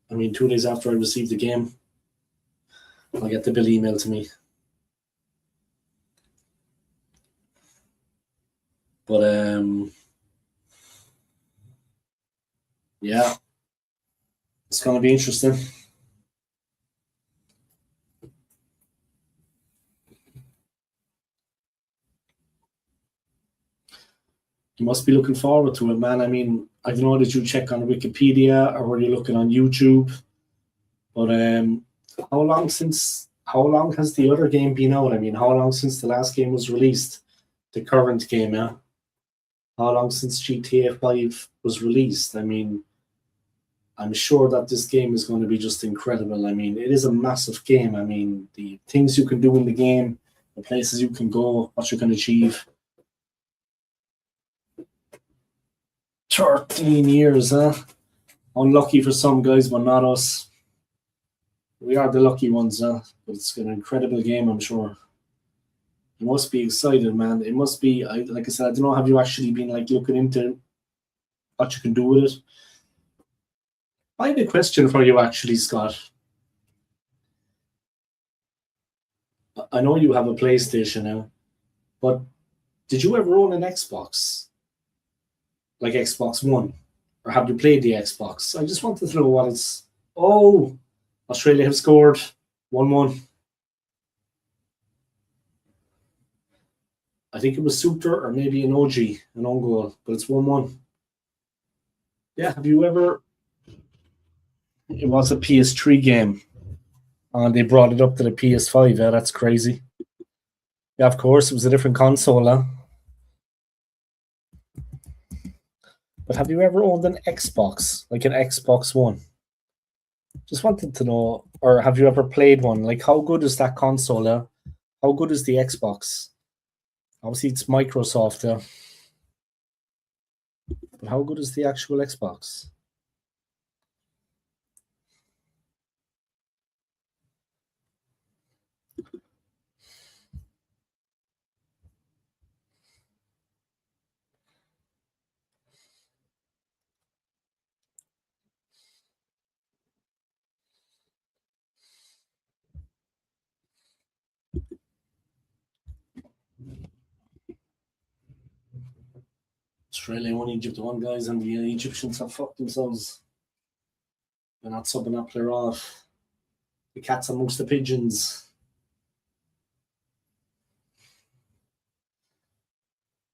2 days after I receive the game, I'll get the bill emailed to me. But yeah, it's going to be interesting. You must be looking forward to it, man. I don't know, did you check on Wikipedia or were you looking on YouTube? But how long has the other game been out? How long since the last game was released? The current game, yeah. How long since GTA 5 was released? I'm sure that this game is going to be just incredible. It is a massive game. The things you can do in the game, the places you can go, what you can achieve. 13 years, huh? Unlucky for some guys, but not us. We are the lucky ones, huh? But it's an incredible game, I'm sure. You must be excited, man. It must be, like I said, I don't know, have you actually been looking into what you can do with it? I have a question for you, actually, Scott. I know you have a PlayStation now, but did you ever own an Xbox? Like Xbox One? Or have you played the Xbox? I just wanted to know what it's... Oh, Australia have scored 1-1. I think it was Suter or maybe an OG, an own goal, but it's 1-1. Yeah, have you ever... It was a PS3 game, and they brought it up to the PS5. Yeah, that's crazy. Yeah, of course, it was a different console, huh? But have you ever owned an Xbox, like an Xbox One? Just wanted to know, or have you ever played one? Like, how good is that console? How good is the Xbox? Obviously, it's Microsoft, but how good is the actual Xbox? Australia 1, Egypt 1, guys, and the Egyptians have fucked themselves. They're not subbing that player off. The cat's amongst the pigeons.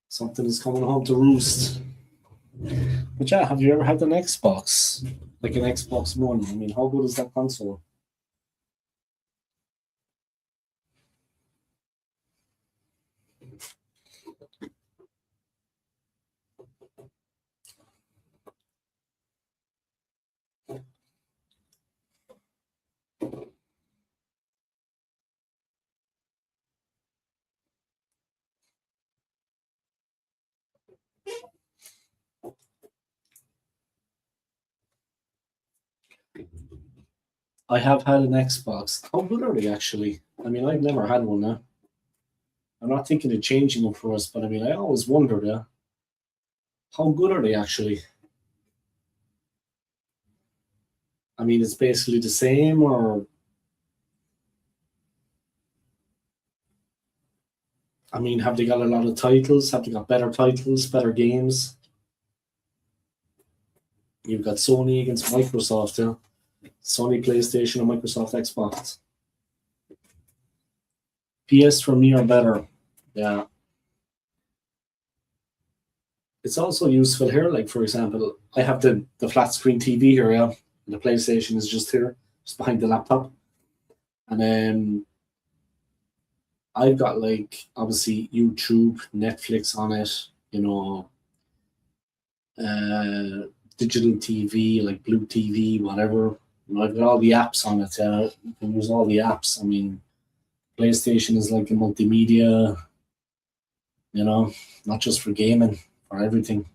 Something is coming home to roost. But yeah, have you ever had an Xbox? Like an Xbox One? I mean, how good is that console? I have had an Xbox. How good are they actually? I mean, I've never had one now. I'm not thinking of changing them for us, but I mean, I always wondered, how good are they actually? I mean, it's basically the same, or I mean, have they got a lot of titles? Have they got better titles, better games? You've got Sony against Microsoft, yeah. Sony PlayStation and Microsoft Xbox. PS for me are better. Yeah. It's also useful here, like for example, I have the flat screen TV here, yeah. And the PlayStation is just here, just behind the laptop. And I've got like obviously YouTube, Netflix on it, digital TV, like Blue TV, whatever. I've got all the apps on it. You can use all the apps. I mean, PlayStation is like a multimedia, not just for gaming, for everything.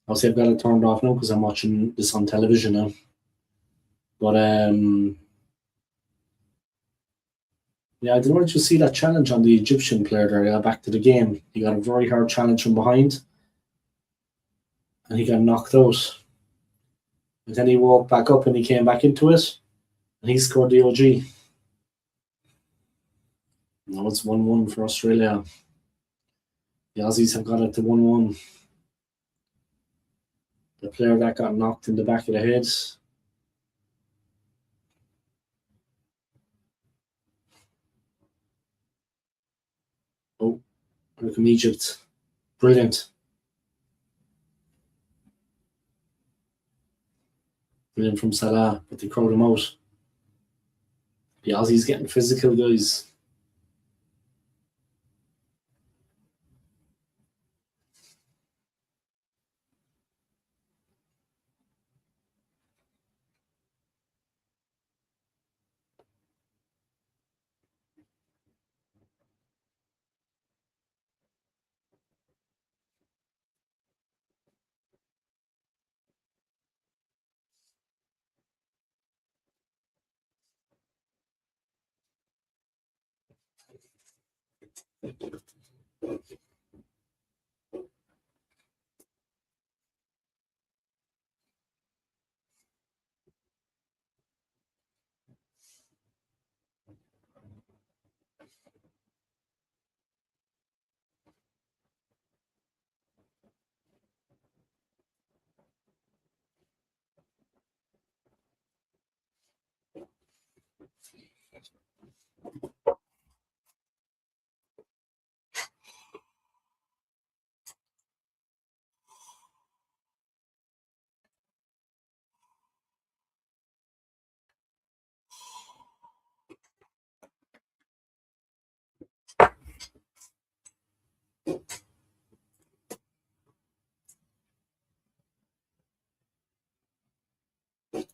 Obviously, I've got it turned off now because I'm watching this on television now. But yeah, I didn't want you see that challenge on the Egyptian player there. Yeah, back to the game. He got a very hard challenge from behind, and he got knocked out. And then he walked back up and he came back into it, and he scored the OG. Now it's 1-1 for Australia. The Aussies have got it to 1-1. The player that got knocked in the back of the head. Oh, here come Egypt. Brilliant. Brilliant from Salah, but they crowd him out. The Aussies getting physical, guys.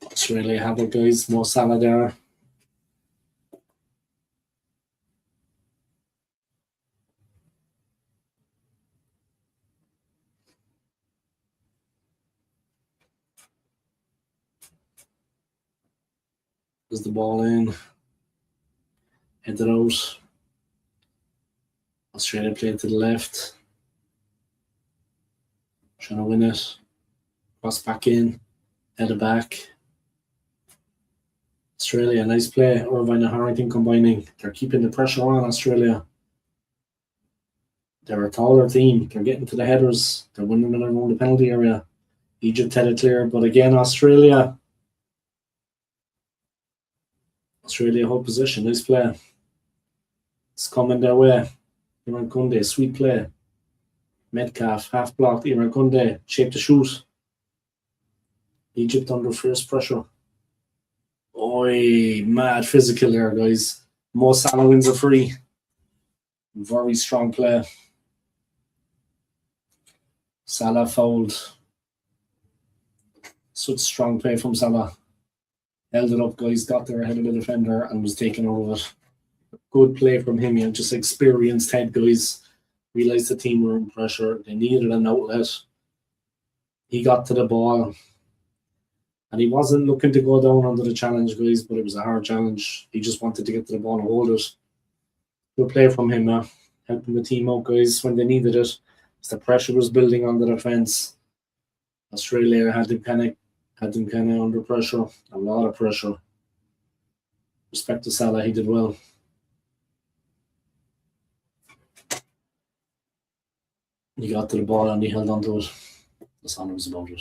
Australia have it, guys. More Salah there. There's the ball in. Headed out. Australia played to the left. Trying to win it. Cross back in. Headed back. Australia, nice play. Irvine and Harrington combining. They're keeping the pressure on Australia. They're a taller team. They're getting to the headers. They're winning around the penalty area. Egypt had it clear, but again, Australia hold position. Nice play. It's coming their way. Iran Kunde, sweet play. Metcalf, half blocked. Iran Kunde, shape to shoot. Egypt under fierce pressure. Oi, mad physical there, guys. Mo Salah wins a free. Very strong play. Salah fouled. Such strong play from Salah. Held it up, guys. Got there ahead of the defender and was taken over it. Good play from him. Yeah, just experienced head, guys. Realised the team were in pressure. They needed an outlet. He got to the ball. And he wasn't looking to go down under the challenge, guys, but it was a hard challenge. He just wanted to get to the ball and hold it. Good play from him, helping the team out, guys, when they needed it. As the pressure was building on the defence. Australia had them kind of under pressure, a lot of pressure. Respect to Salah, he did well. He got to the ball and he held on to it. That's all it was about it.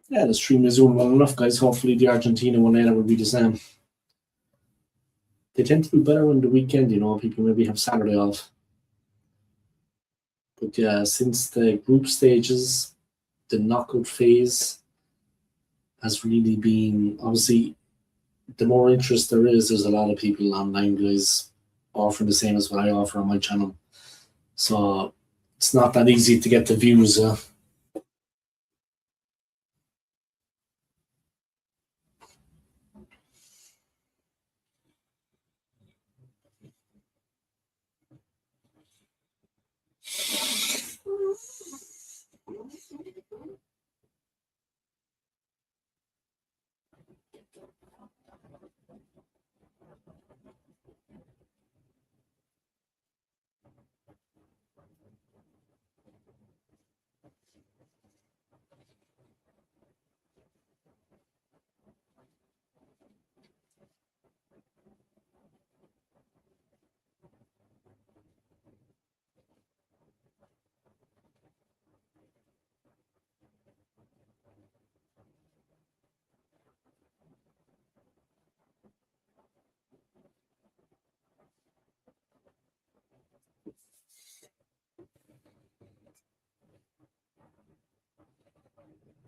Yeah, the stream is doing well enough, guys. Hopefully the Argentina one later will be the same. They tend to do better on the weekend, people maybe have Saturday off. But yeah, since the group stages, the knockout phase has really been, obviously, the more interest there is, there's a lot of people online, guys, offering the same as what I offer on my channel. So it's not that easy to get the views.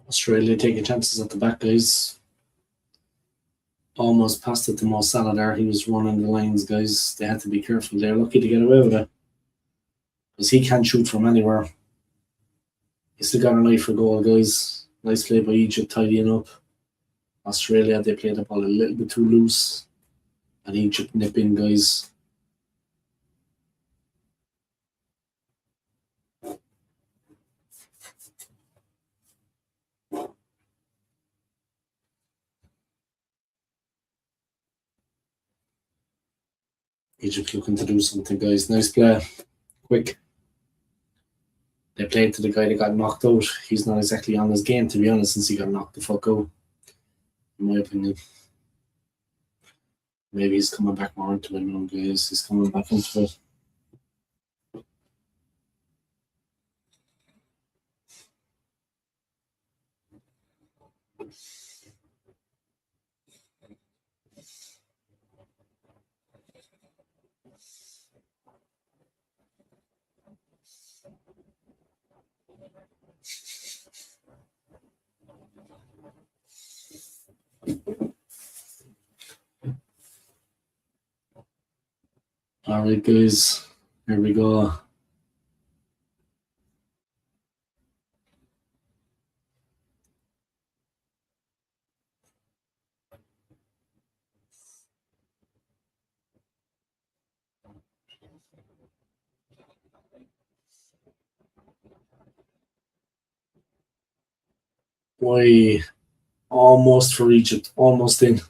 Australia taking chances at the back, guys. Almost passed it to Mo Salah there. He was running the lines, guys. They had to be careful. They're lucky to get away with it. Because he can't shoot from anywhere. He's still got an eye for goal, guys. Nice play by Egypt, tidying up. Australia, they played the ball a little bit too loose. And Egypt nip in, guys. Egypt looking to do something, guys. Nice play. Quick. They played to the guy that got knocked out. He's not exactly on his game, to be honest, since he got knocked the fuck out. In my opinion. Maybe he's coming back more into it now, guys. He's coming back into it. All right, guys, here we go. Boy, almost for Egypt, almost in.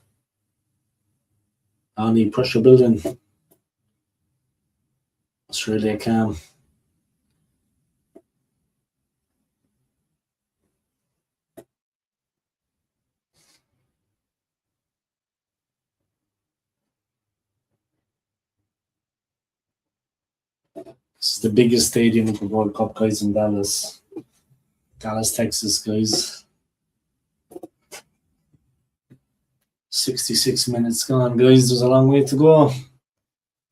Any pressure building. Australia calm. This is the biggest stadium of the World Cup, guys, in Dallas. Dallas, Texas, guys. 66 minutes gone, guys. There's a long way to go.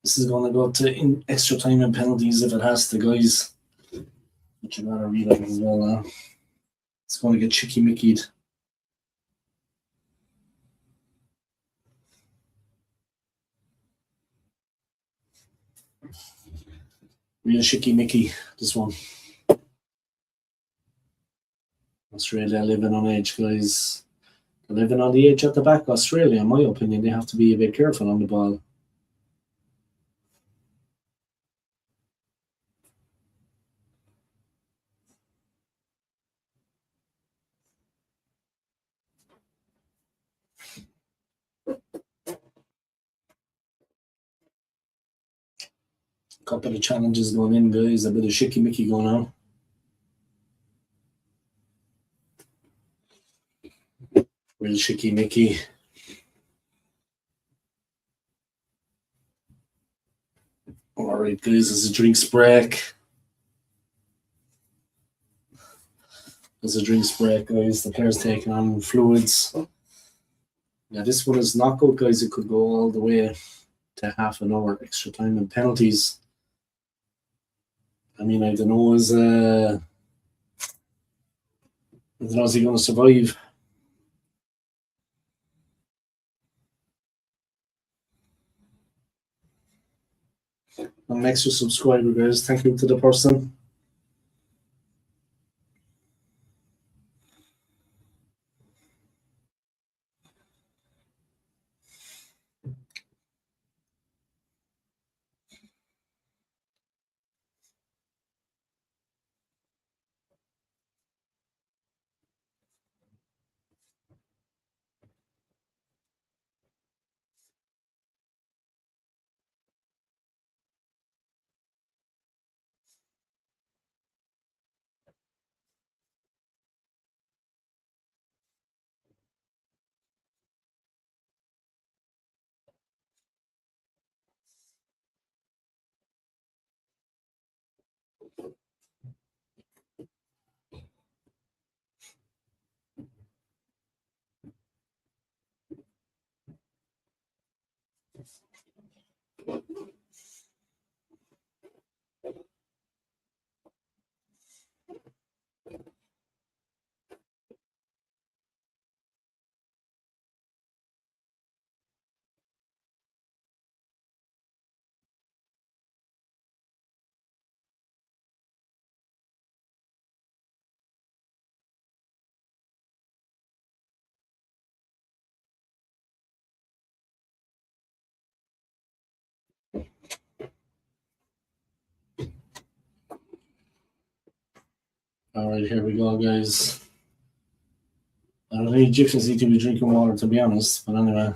This is going to go to extra time and penalties if it has to, guys. But you gotta read it as well. It's going to get chicky-mickied. Real chicky-micky, this one. Australia living on edge, guys. They're living on the edge at the back. Australia, in my opinion, they have to be a bit careful on the ball. Couple of challenges going in, guys. A bit of chicky-micky going on. Real chicky-micky. All right, guys, there's a drinks break. There's a drinks break, guys. The players taking on fluids. Yeah, this one is knockout, guys. It could go all the way to half an hour extra time and penalties. I mean, I don't know, is he going to survive? I'm an extra subscriber, guys. Thank you to the person. All right, here we go, guys. I don't think Egyptians need to be drinking water, to be honest. But anyway.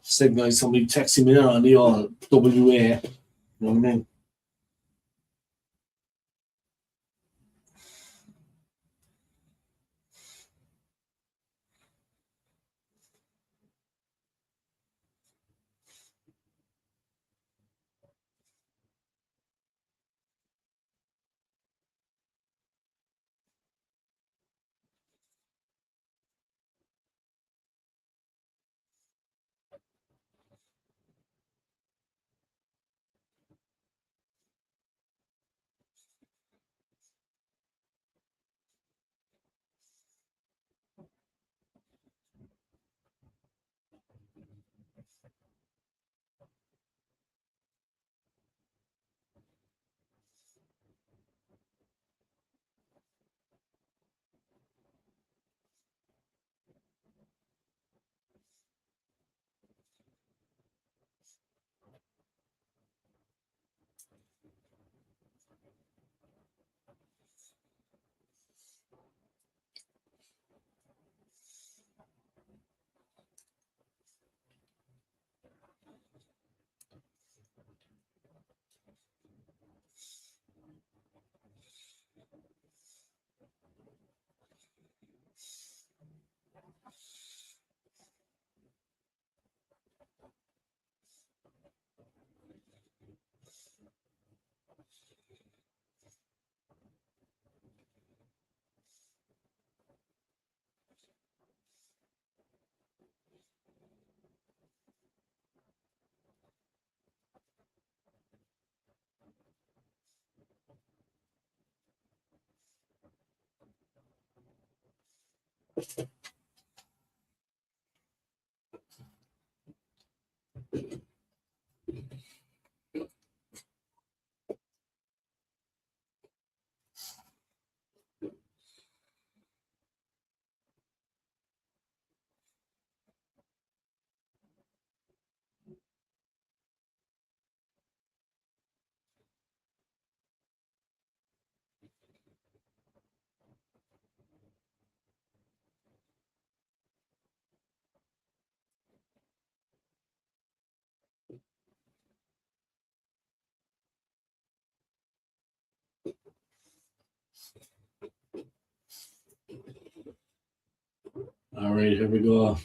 Said guys, somebody texting me there on the old WA. You know what I mean? All right, here we go.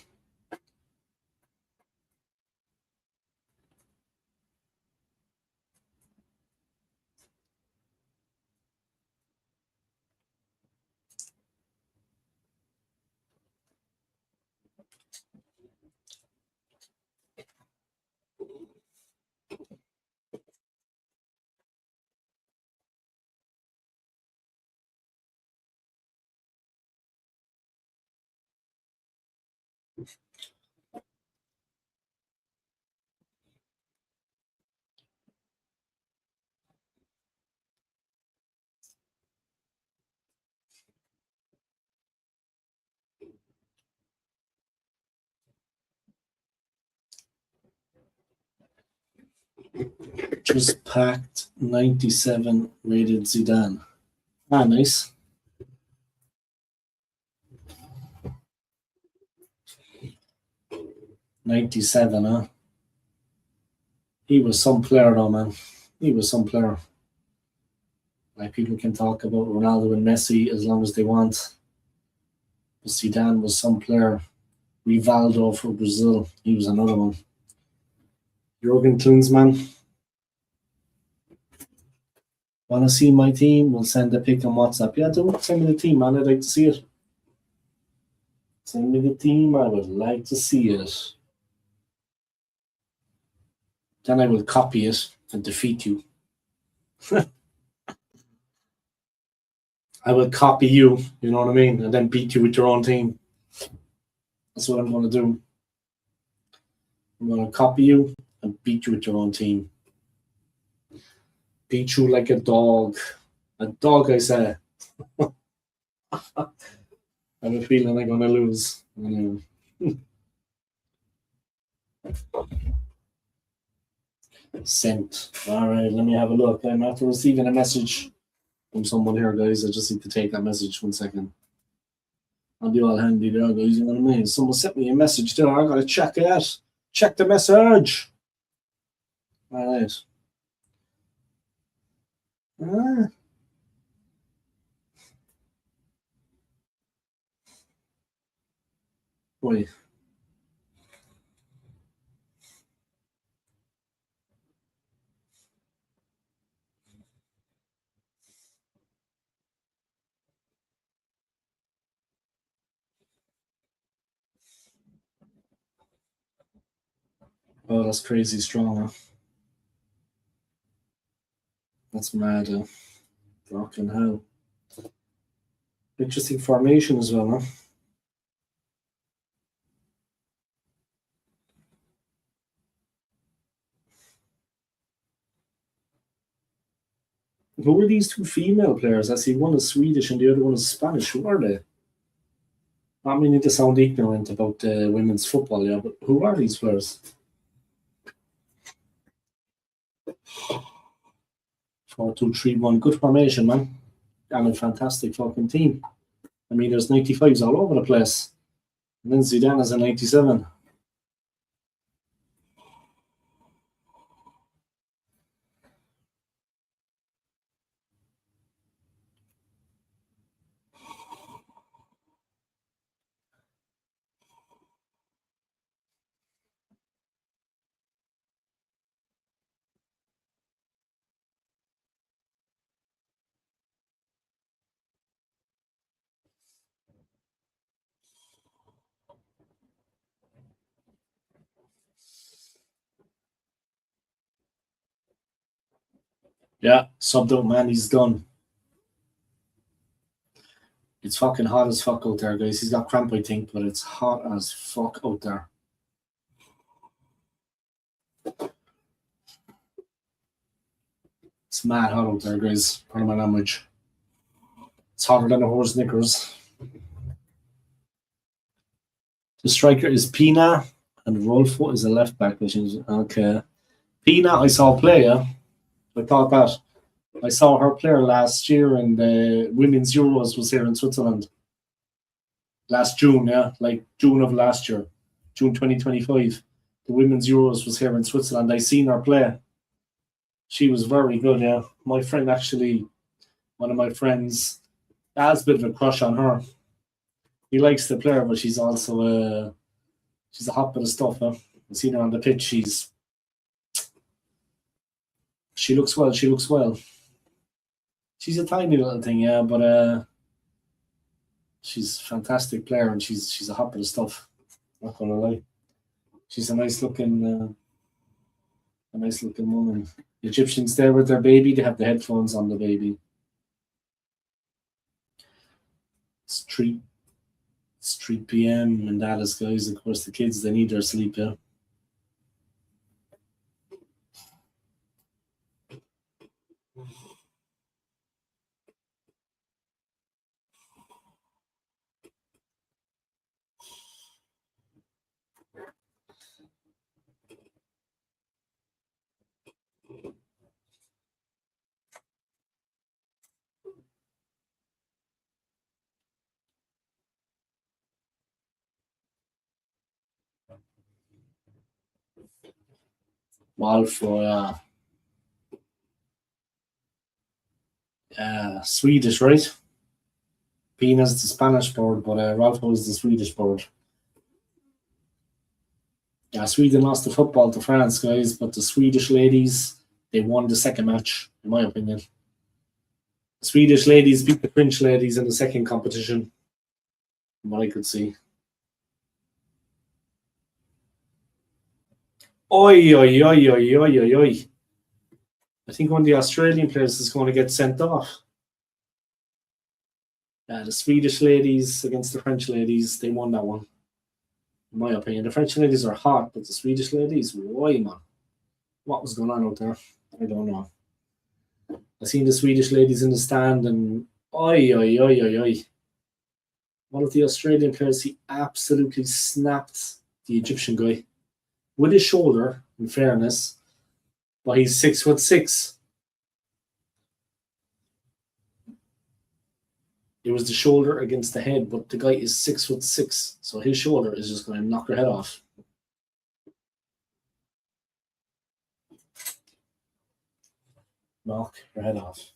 Just packed 97 rated Zidane. Ah, nice. '97, huh? He was some player, though, man. He was some player. Like, people can talk about Ronaldo and Messi as long as they want. But Zidane was some player. Rivaldo for Brazil. He was another one. Jurgen Klinsmann. Want to see my team? We'll send a pic on WhatsApp. Yeah, don't send me the team, man. I'd like to see it. Send me the team. I would like to see it. Then I will copy it and defeat you. I will copy you, you know what I mean? And then beat you with your own team. That's what I'm going to do. I'm going to copy you and beat you with your own team. Beat you like a dog. A dog, I say. I have a feeling I'm going to lose. Sent. All right, let me have a look. I'm after receiving a message from someone here, guys. I just need to take that message 1 second. I'll be all handy there, guys. You know what I mean? Someone sent me a message there. I gotta check it. Check the message. All right. Wait. Oh, that's crazy strong. Huh? That's mad. Fucking hell. Interesting formation as well, huh? Who are these two female players? I see one is Swedish and the other one is Spanish. Who are they? I mean, to sound ignorant about women's football, yeah, but who are these players? 4-2-3-1. Good formation, man. And a fantastic fucking team. I mean, there's 95s all over the place. And then Zidane is a 97. Yeah, subbed out, man. He's done. It's fucking hot as fuck out there, guys. He's got cramp, I think, but it's hot as fuck out there. It's mad hot out there, guys. Pardon my language. It's hotter than a horse knickers. The striker is Pina, and Rolfo is a left back. Which is okay. Pina, I saw play. Yeah, I thought that. I saw her player last year in the Women's Euros was here in Switzerland. Last June, yeah, like June of last year, June 2025. The Women's Euros was here in Switzerland. I seen her play. She was very good, yeah. My friend actually, one of my friends, has a bit of a crush on her. He likes the player, but she's also she's a hot bit of stuff. Huh? I seen her on the pitch. She looks well. She looks well. She's a tiny little thing, yeah, but she's a fantastic player and she's a hot bit of stuff. Not gonna lie. She's a nice looking woman. The Egyptians there with their baby, they have the headphones on the baby. It's 3 p.m. in Dallas, guys. Of course, the kids, they need their sleep, yeah. Walfro, Swedish, right? Pina's the Spanish board, but Ralpho is the Swedish board. Yeah, Sweden lost the football to France, guys, but the Swedish ladies, they won the second match, in my opinion. The Swedish ladies beat the French ladies in the second competition, from what I could see. Oi, oi, oi, oi, oi, oi, oi. I think one of the Australian players is going to get sent off. The Swedish ladies against the French ladies, they won that one. In my opinion, the French ladies are hot, but the Swedish ladies, why, man? What was going on out there? I don't know. I seen the Swedish ladies in the stand, and oi, oi, oi, oi, oi. One of the Australian players, he absolutely snapped the Egyptian guy with his shoulder, in fairness, but he's 6'6". It was the shoulder against the head, but the guy is 6'6", so his shoulder is just going to knock your head off. Knock your head off.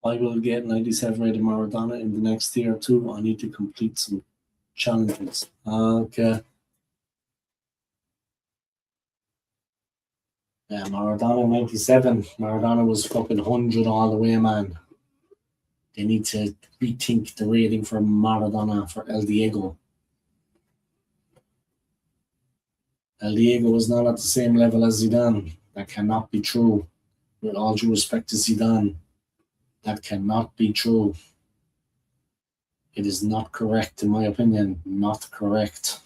I will get 97 rated Maradona in the next year or two. I need to complete some challenges. Okay. Yeah, Maradona 97. Maradona was fucking 100 all the way, man. They need to rethink the rating for Maradona for El Diego. El Diego was not at the same level as Zidane. That cannot be true. With all due respect to Zidane, that cannot be true. It is not correct, in my opinion. Not correct.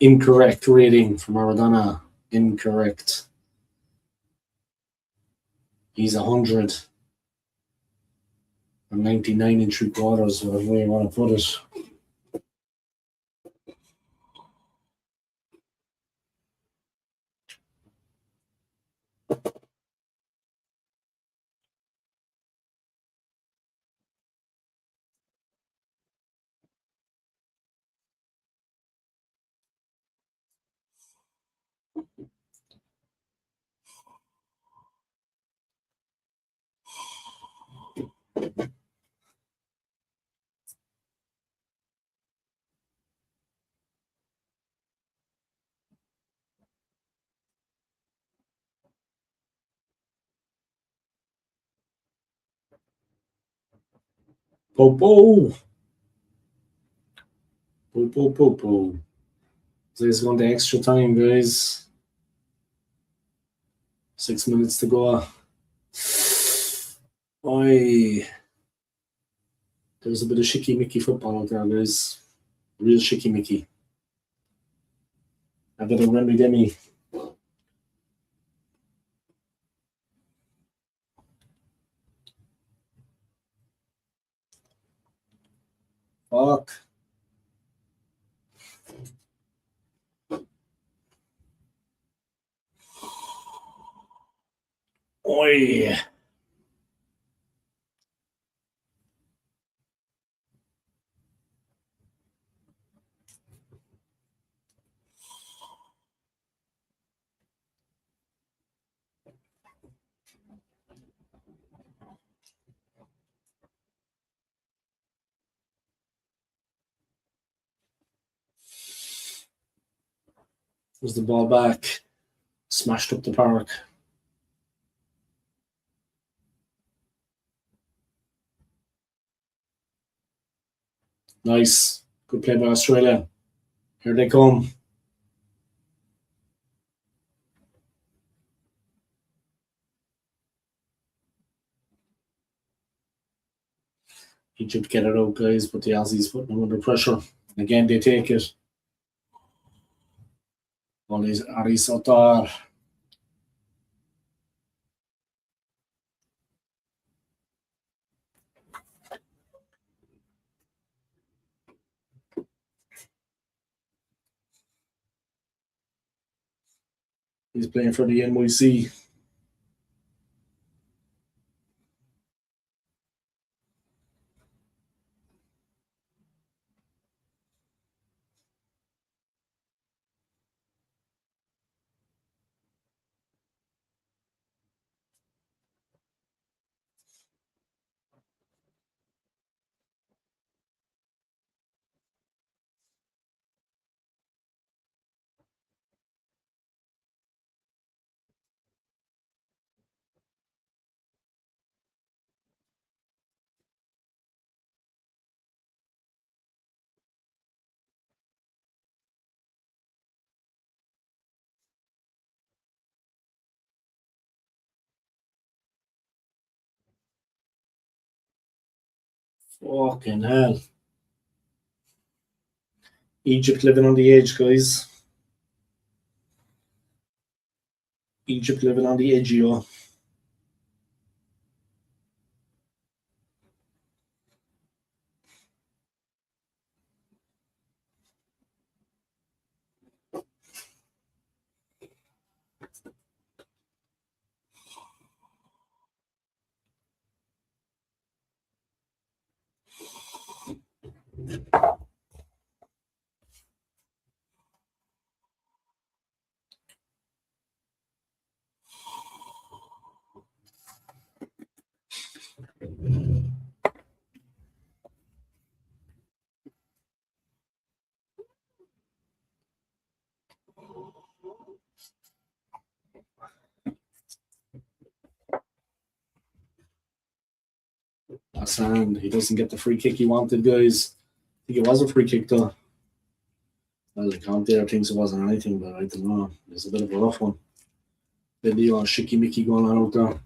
Incorrect rating for Maradona. Incorrect. He's 100 or 99 and 3/4, whatever way you want to put it. Popo. Popo. So it's going to extra time, guys. 6 minutes to go. Oi. There's a bit of shicky-micky football out there, guys. Real shicky-micky. A bit of Remy-Demi. Fuck. Oi. Was the ball back? Smashed up the park. Nice. Good play by Australia. Here they come. Egypt get it out, guys, but the Aussies putting them under pressure. Again, they take it. Ari Sotar. He's playing for the NYC. Fucking hell. Egypt living on the edge, guys. Egypt living on the edge, yo. Hassan, he doesn't get the free kick he wanted, guys. I think it was a free kick, though. Well, the count there thinks it wasn't anything, but I don't know. It's a bit of a rough one. Bit of shicky mickey going on out there.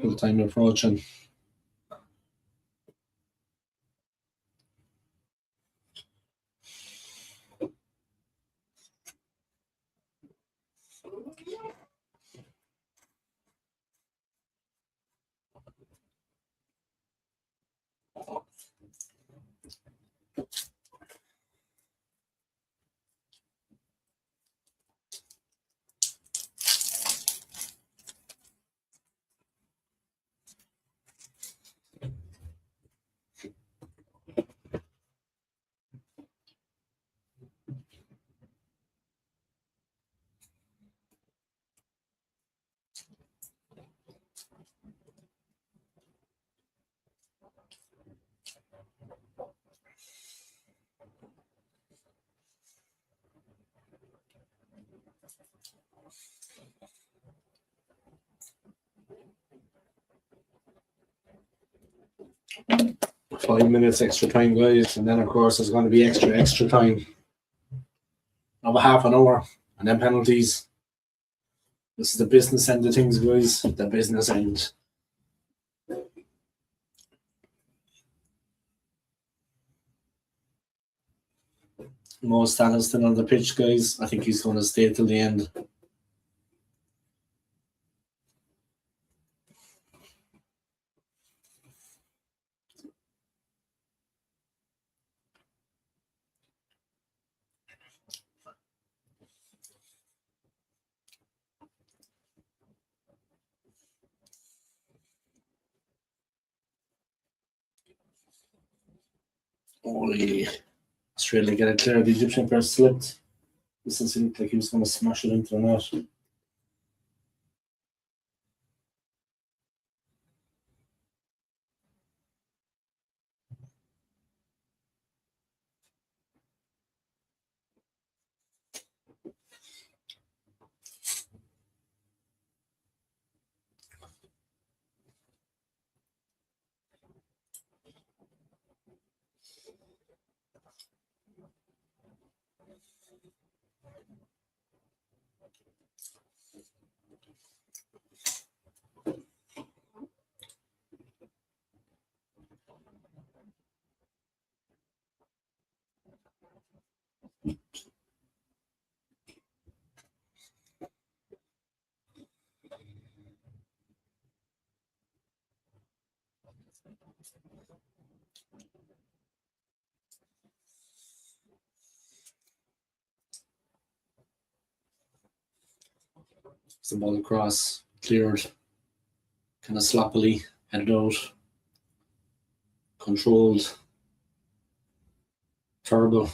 Full time approaching. Five minutes extra time, guys, and then of course there's going to be extra time of a half an hour, and then penalties. This is the business end of things, guys. The business end. Mo Salah's still on the pitch, guys. I think he's going to stay till the end. Holy. Australia get it clear. The Egyptian player slipped. This looked like he was going to smash it into the net. The ball across, cleared, kind of sloppily, headed out, controlled, terrible.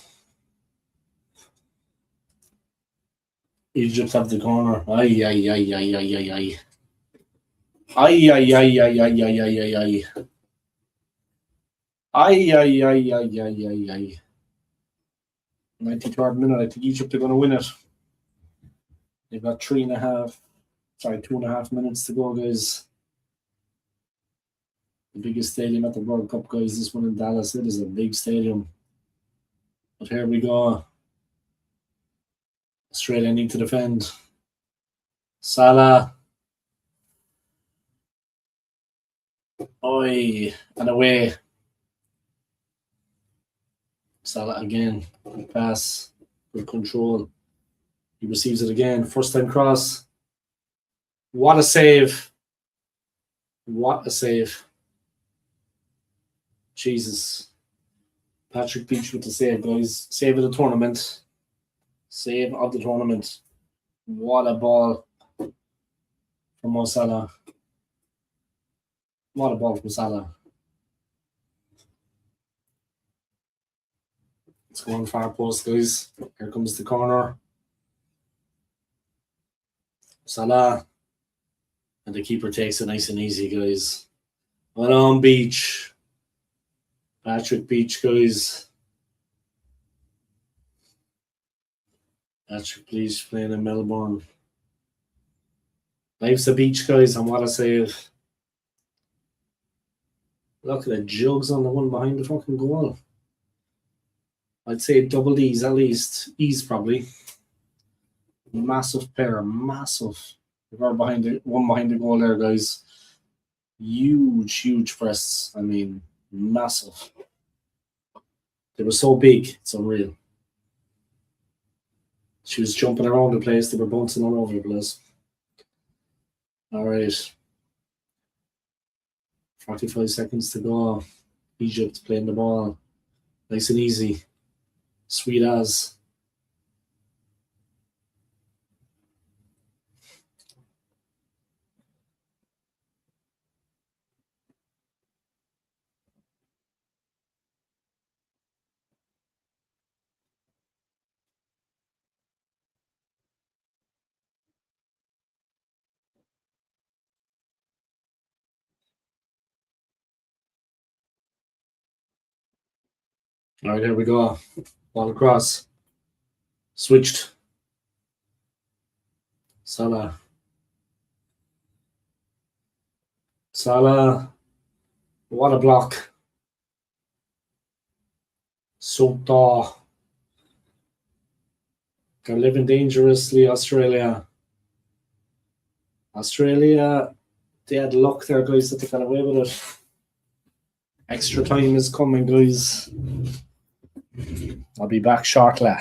Egypt have the corner. Aye, aye, aye, aye, aye, aye, aye. Aye, aye, aye, aye, aye, aye, aye, aye, aye. Aye, aye, aye, aye, aye, aye, aye. 93rd minute. I think Egypt are going to win it. They've got 2.5 minutes to go, guys. The biggest stadium at the World Cup, guys. This one in Dallas. It is a big stadium. But here we go. Australia need to defend. Salah. Oi. And away. Salah again. Good pass. Good control. He receives it again. First time cross. What a save. What a save. Jesus. Patrick Beach with the save, guys. Save of the tournament. Save of the tournament. What a ball from Mo Salah. What a ball from Salah. It's going far post, guys. Here comes the corner. Salah. And the keeper takes it nice and easy, guys. Well on, Beach. Patrick Beach, guys. Patrick Beach playing in Melbourne. Life's a beach, guys, and what a save. Look at the jugs on the one behind the fucking goal. I'd say double E's at least. E's probably. Massive pair, massive. One behind the goal there, guys. Huge press. I mean, massive. They were so big, it's unreal. She was jumping around the place. They were bouncing all over the place. All right. 45 seconds to go. Egypt playing the ball. Nice and easy. Sweet as. All right, here we go. Ball across. Switched. Salah. Salah. What a block. So tall. They're living dangerously, Australia. Australia, they had luck there, guys, that they got away with it. Extra time is coming, guys. I'll be back shortly.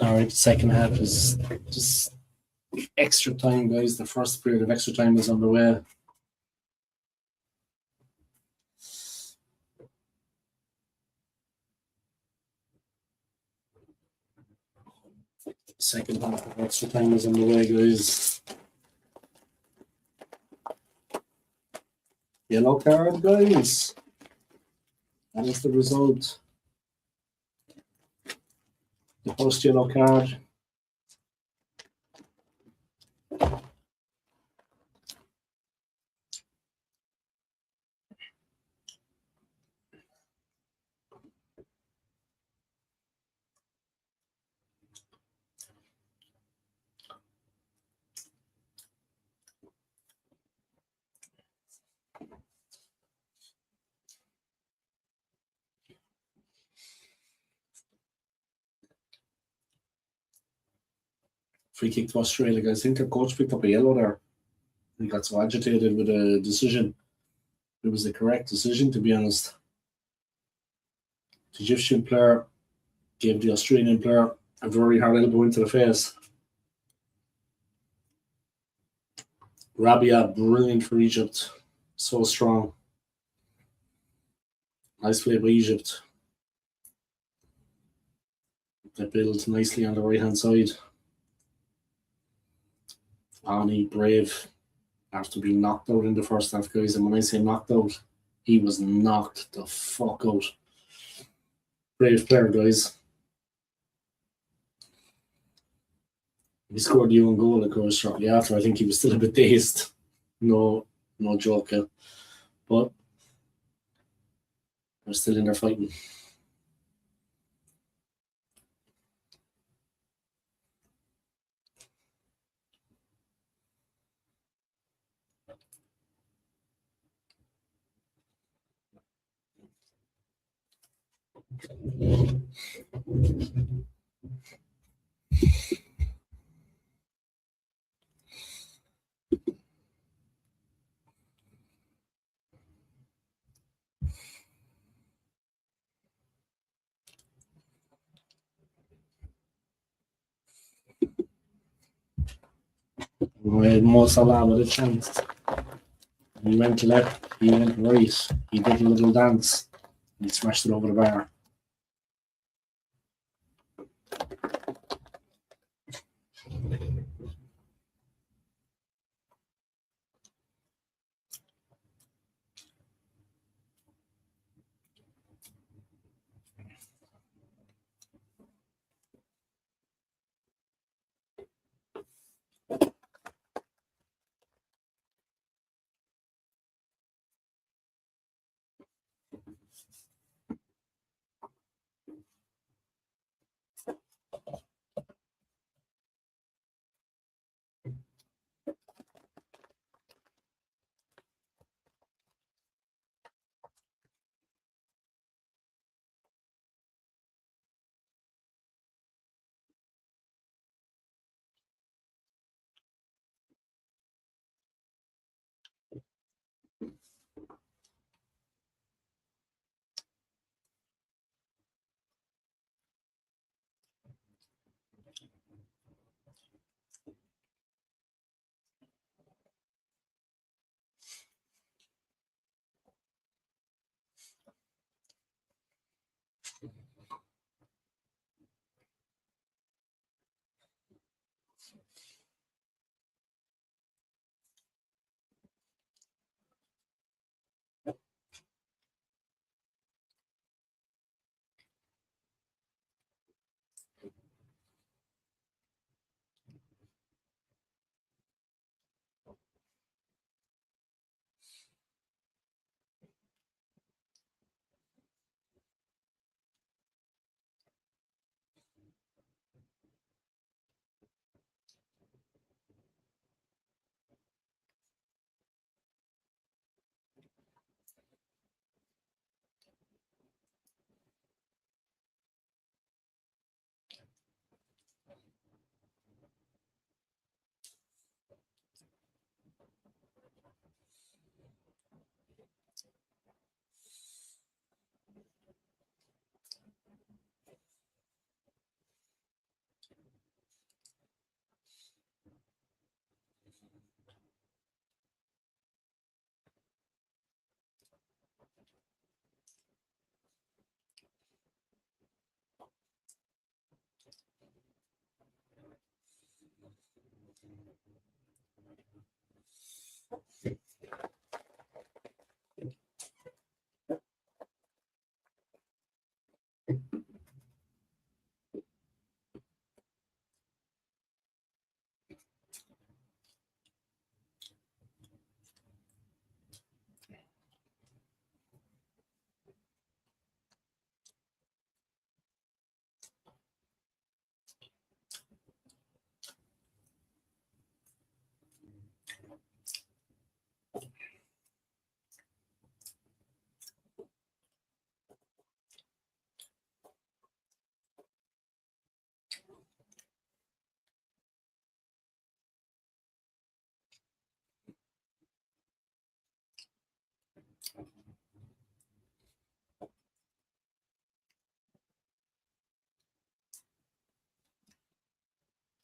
All right, second half is just extra time, guys. The first period of extra time is underway. Second half of extra time is underway, guys. Yellow card, guys. That is the result. The first yellow card. Free kick to Australia, guys. I think the coach picked up a yellow there. He got so agitated with a decision. It was the correct decision, to be honest. The Egyptian player gave the Australian player a very hard elbow into the face. Rabia, brilliant for Egypt. So strong. Nice play by Egypt. They built nicely on the right-hand side. Ani, brave, after being knocked out in the first half, guys. And when I say knocked out, he was knocked the fuck out. Brave player, guys. He scored the own goal, of course, shortly after. I think he was still a bit dazed. No joke. But they're still in there fighting. Mo Salah with a chance. He went left, he went right, he did a little dance, and he smashed it over the bar.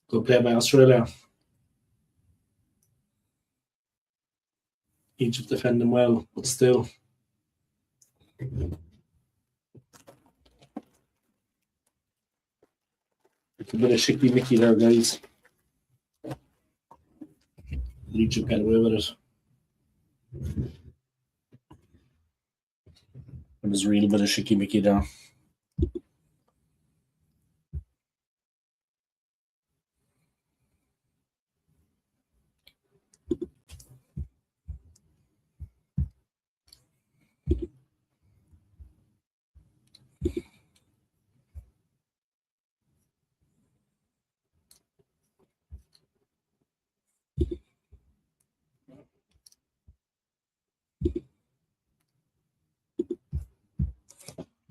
Good play by Australia. Egypt defending well, but still. It's a bit of shicky Mickey there, guys. Egypt get away with it. There's a real bit of shicky Mickey there.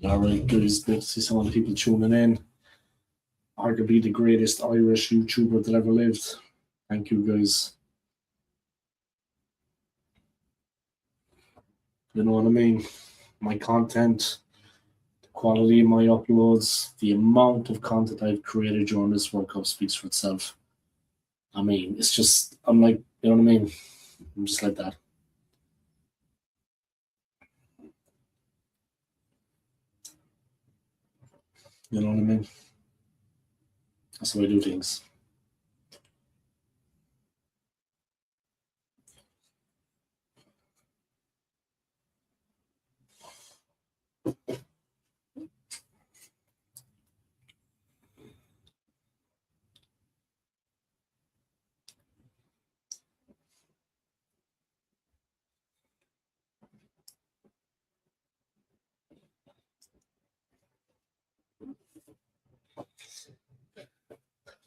All right, guys, good to see so many people tuning in. Arguably the greatest Irish YouTuber that ever lived. Thank you, guys. You know what I mean? My content, the quality of my uploads, the amount of content I've created during this World Cup speaks for itself. I mean, it's just, I'm like, you know what I mean? I'm just like that. You know what I mean? That's the way I do things.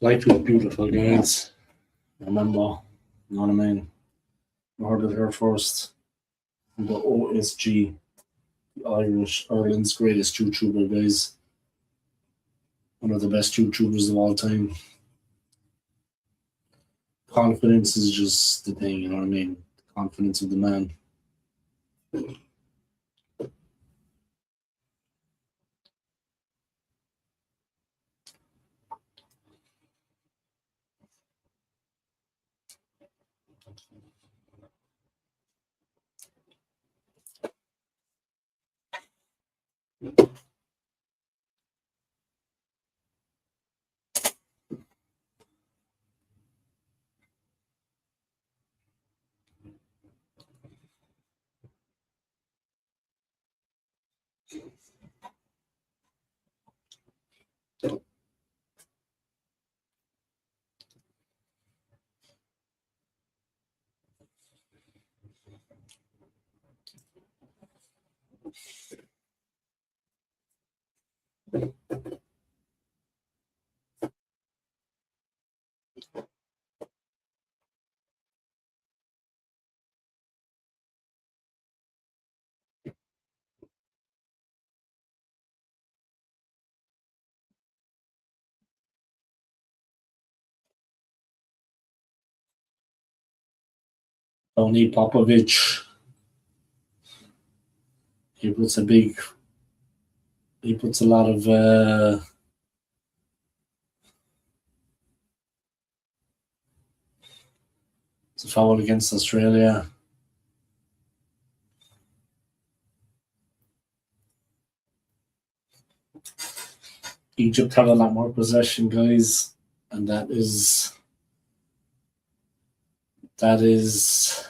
Life is beautiful, guys. Remember, you know what I mean? I heard it here first. The OSG, the Ireland's greatest YouTuber, guys. One of the best YouTubers of all time. Confidence is just the thing, you know what I mean? The confidence of the man. Tony Popovich. He puts a lot of it's a foul against Australia. Egypt have a lot more possession, guys, and that is That is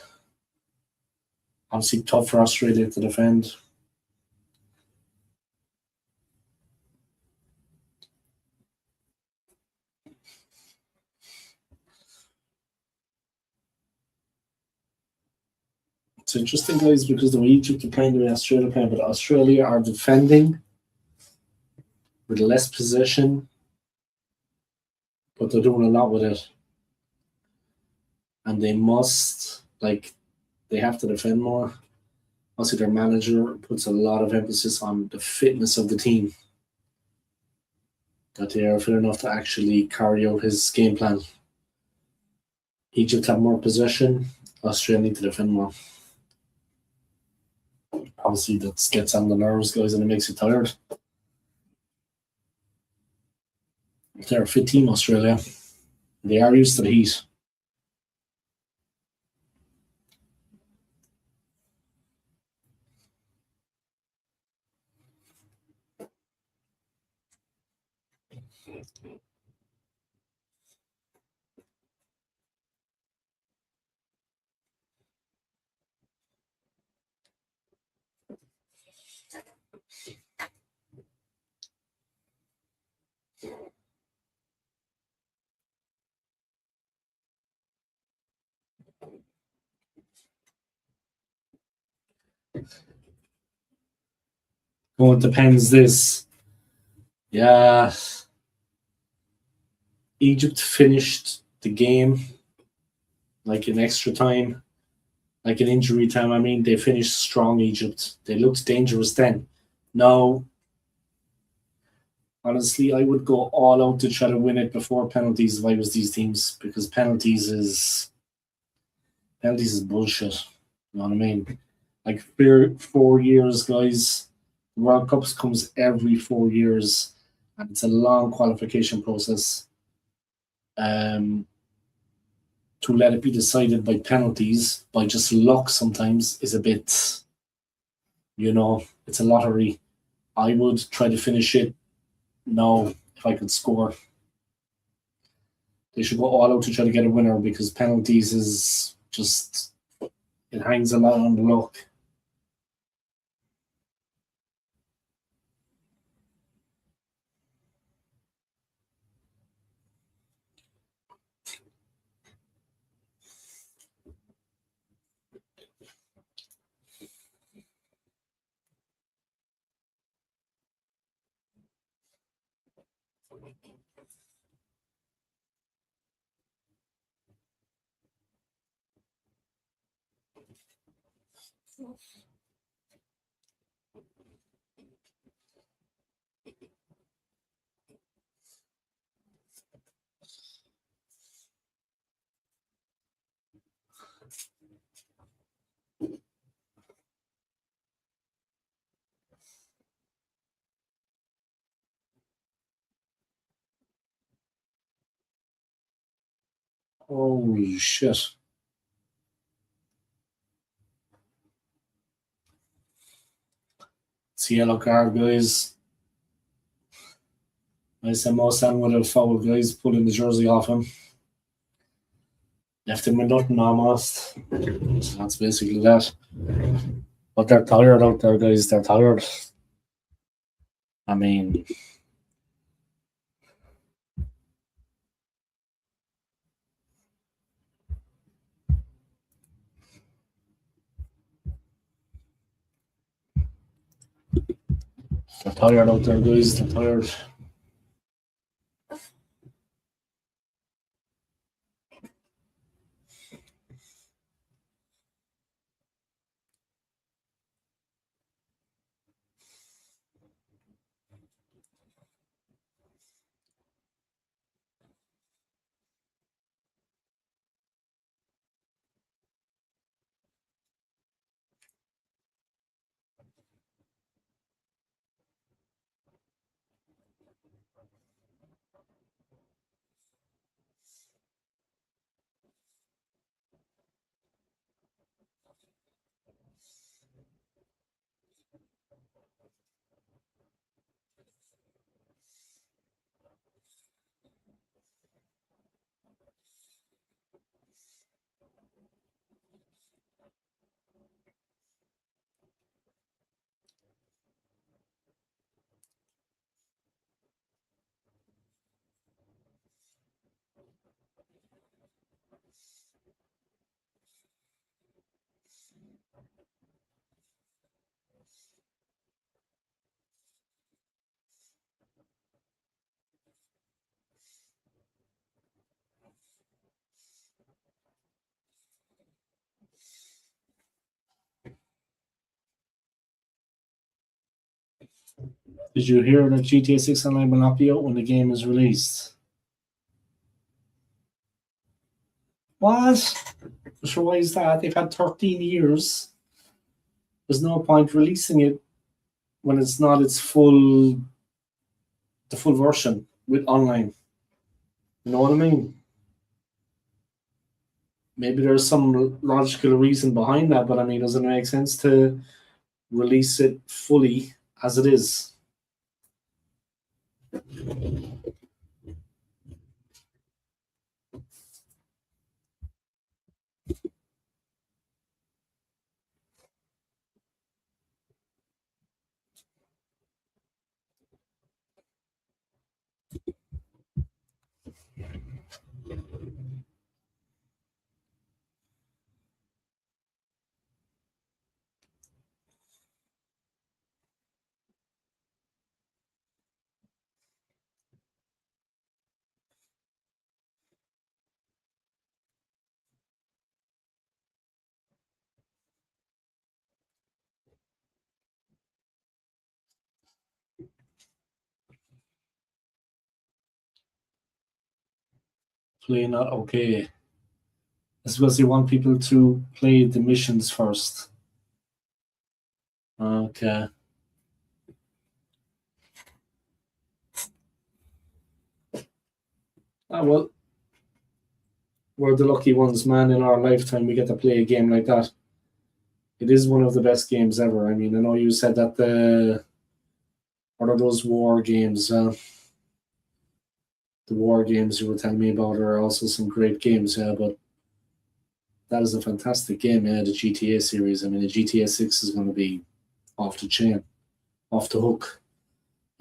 obviously tough for Australia to defend. It's interesting, guys, because the way Egypt are playing, the way Australia are playing, but Australia are defending with less possession, but they're doing a lot with it. And they must, like, they have to defend more. Also, their manager puts a lot of emphasis on the fitness of the team, that they are fit enough to actually carry out his game plan. Egypt have more possession, Australia need to defend more. Obviously, that gets on the nerves, guys, and it makes you tired. They're a fit team, Australia. They are used to the heat. Well, it depends. This, yeah, Egypt finished the game like in extra time, like in injury time. I mean, they finished strong. Egypt. They looked dangerous then. Now, honestly, I would go all out to try to win it before penalties if I was these teams, because penalties is bullshit. You know what I mean? Like 4 years, guys. World Cups comes every 4 years, and it's a long qualification process. Um, to let it be decided by penalties, by just luck, sometimes is a bit, it's a lottery. I would try to finish it now if I could score. They should go all out to try to get a winner, because penalties is just, it hangs a lot on the luck. Holy shit. It's a yellow card, guys. I said Mosan would have foul, guys, pulling the jersey off him. Left him with nothing almost. So that's basically that. But they're tired out there, guys. They're tired. I mean, they're tired out there, guys. They're tired. Did you hear that GTA 6 Online will not be out when the game is released? What? Sure, why is that? They've had 13 years. There's no point releasing it when it's not the full version with online. You know what I mean? Maybe there's some logical reason behind that, but I mean, does it make sense to release it fully as it is? Play not okay. It's because they want people to play the missions first. Okay. Ah, well, we're the lucky ones, man. In our lifetime, we get to play a game like that. It is one of the best games ever. I mean, I know you said that what are those war games? The war games you were telling me about are also some great games, yeah. But that is a fantastic game, yeah. The GTA series. I mean, the GTA 6 is going to be off the chain, off the hook.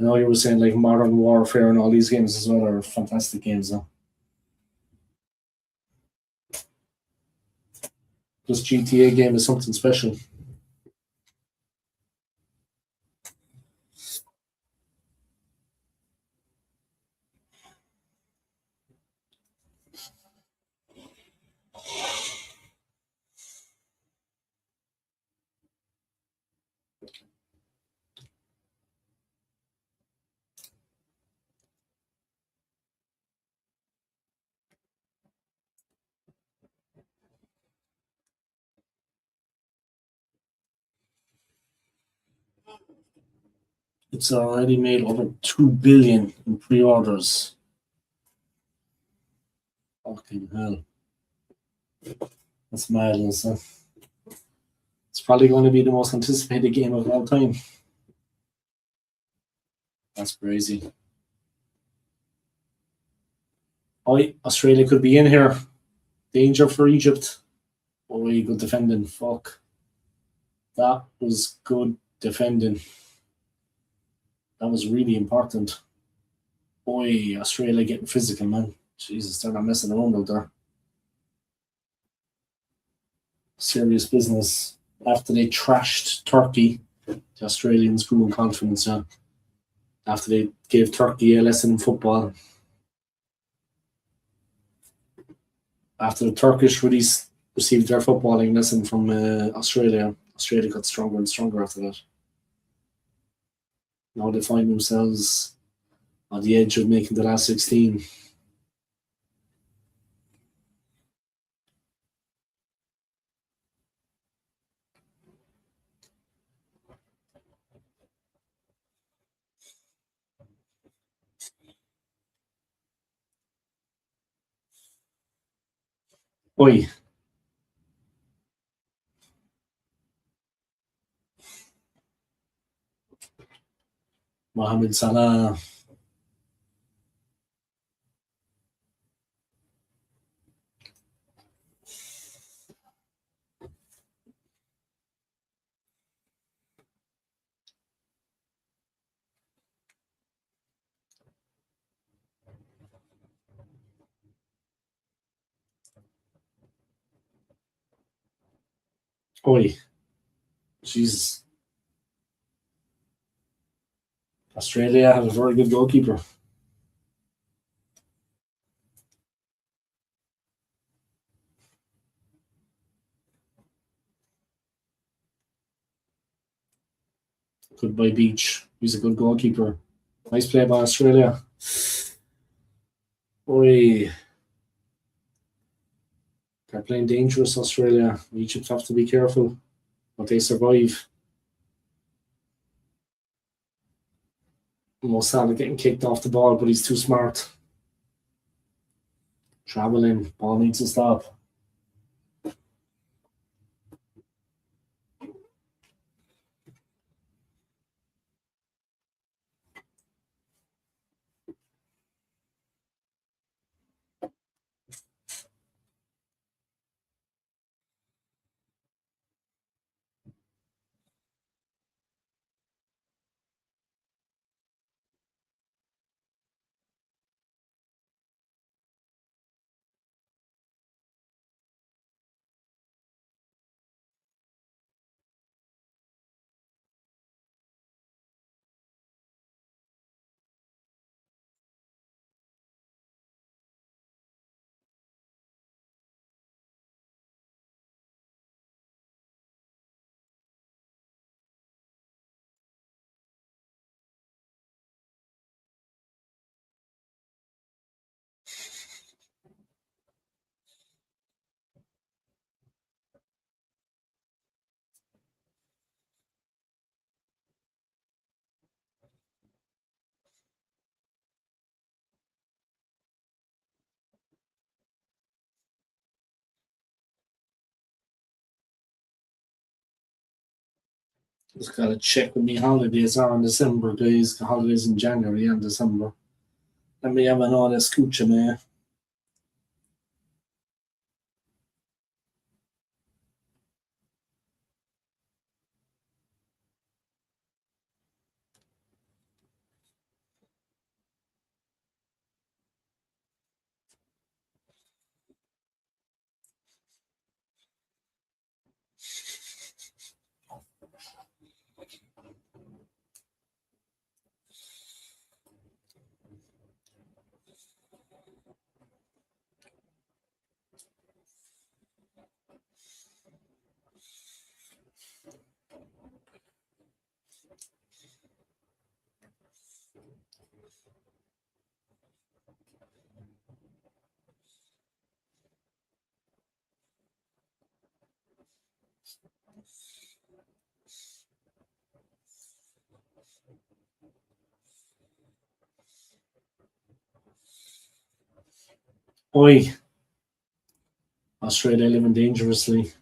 I know you were saying like Modern Warfare and all these games as well are fantastic games, though. This GTA game is something special. It's already made over 2 billion in pre-orders. Fucking hell. That's madness. Huh? It's probably going to be the most anticipated game of all time. That's crazy. Oh, Australia could be in here. Danger for Egypt. Oh, good defending. Fuck. That was good defending. That was really important. Boy, Australia getting physical, man. Jesus, they're not messing around out there. Serious business. After they trashed Turkey, the Australians grew in confidence, yeah. After they gave Turkey a lesson in football. After the Turkish received their footballing lesson from Australia, Australia got stronger and stronger after that. Now they find themselves on the edge of making the last 16. Oi. Mohamed Salah. Oi, Jesus. Australia have a very good goalkeeper. Goodbye Beach. He's a good goalkeeper. Nice play by Australia. Oi, they're playing dangerous, Australia. Egypt have to be careful, but they survive. Mo Salah getting kicked off the ball, but he's too smart. Traveling, ball needs to stop. Just gotta check when the holidays are in December, guys. The holidays in January and December. Let me have an all escucha, man. Oi, Australia living dangerously.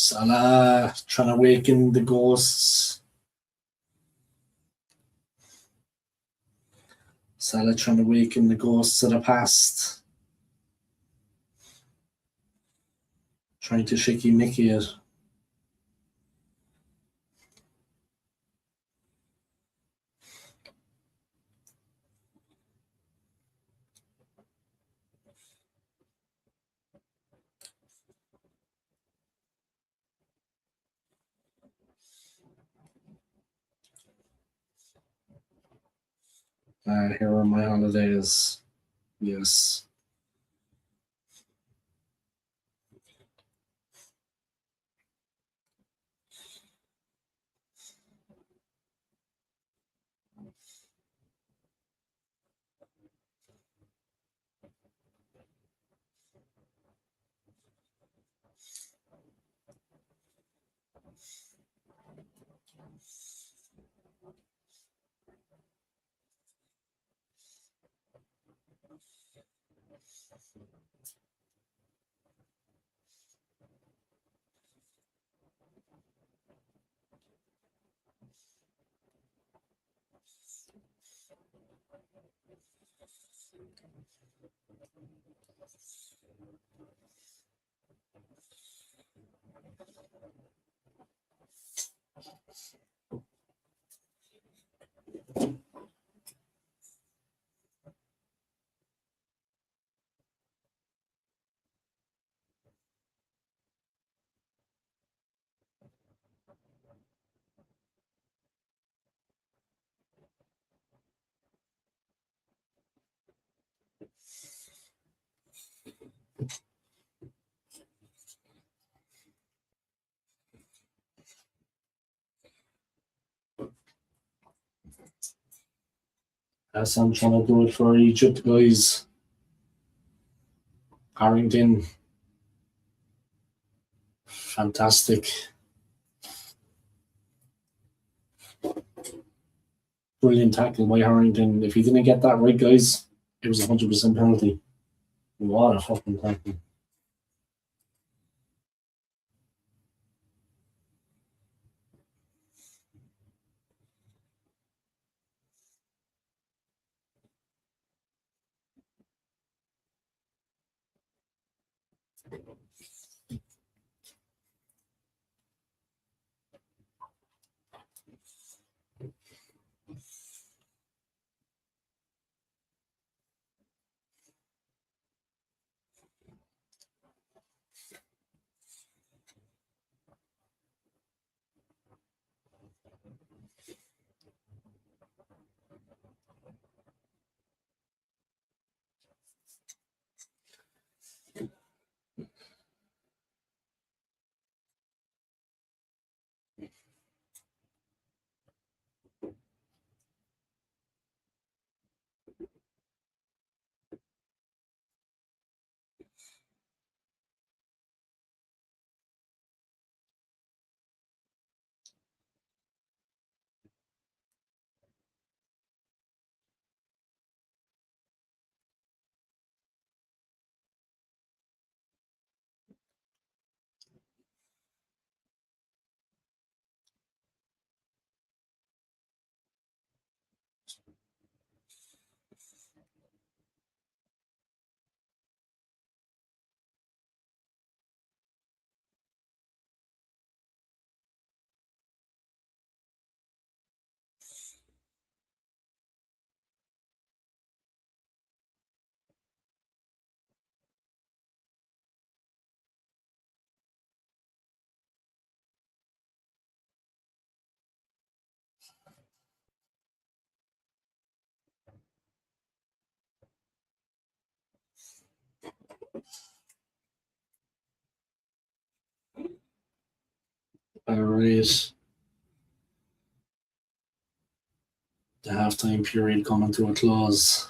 Salah trying to awaken the ghosts. Salah trying to awaken the ghosts of the past. Trying to shaky Mickey it. Here are my holidays. Yes. As I'm trying to do it for Egypt, guys. Harrington, fantastic. Brilliant tackle by Harrington. If he didn't get that right, guys, it was a 100% penalty. What a fucking tackle. Alright. The halftime period coming to a close.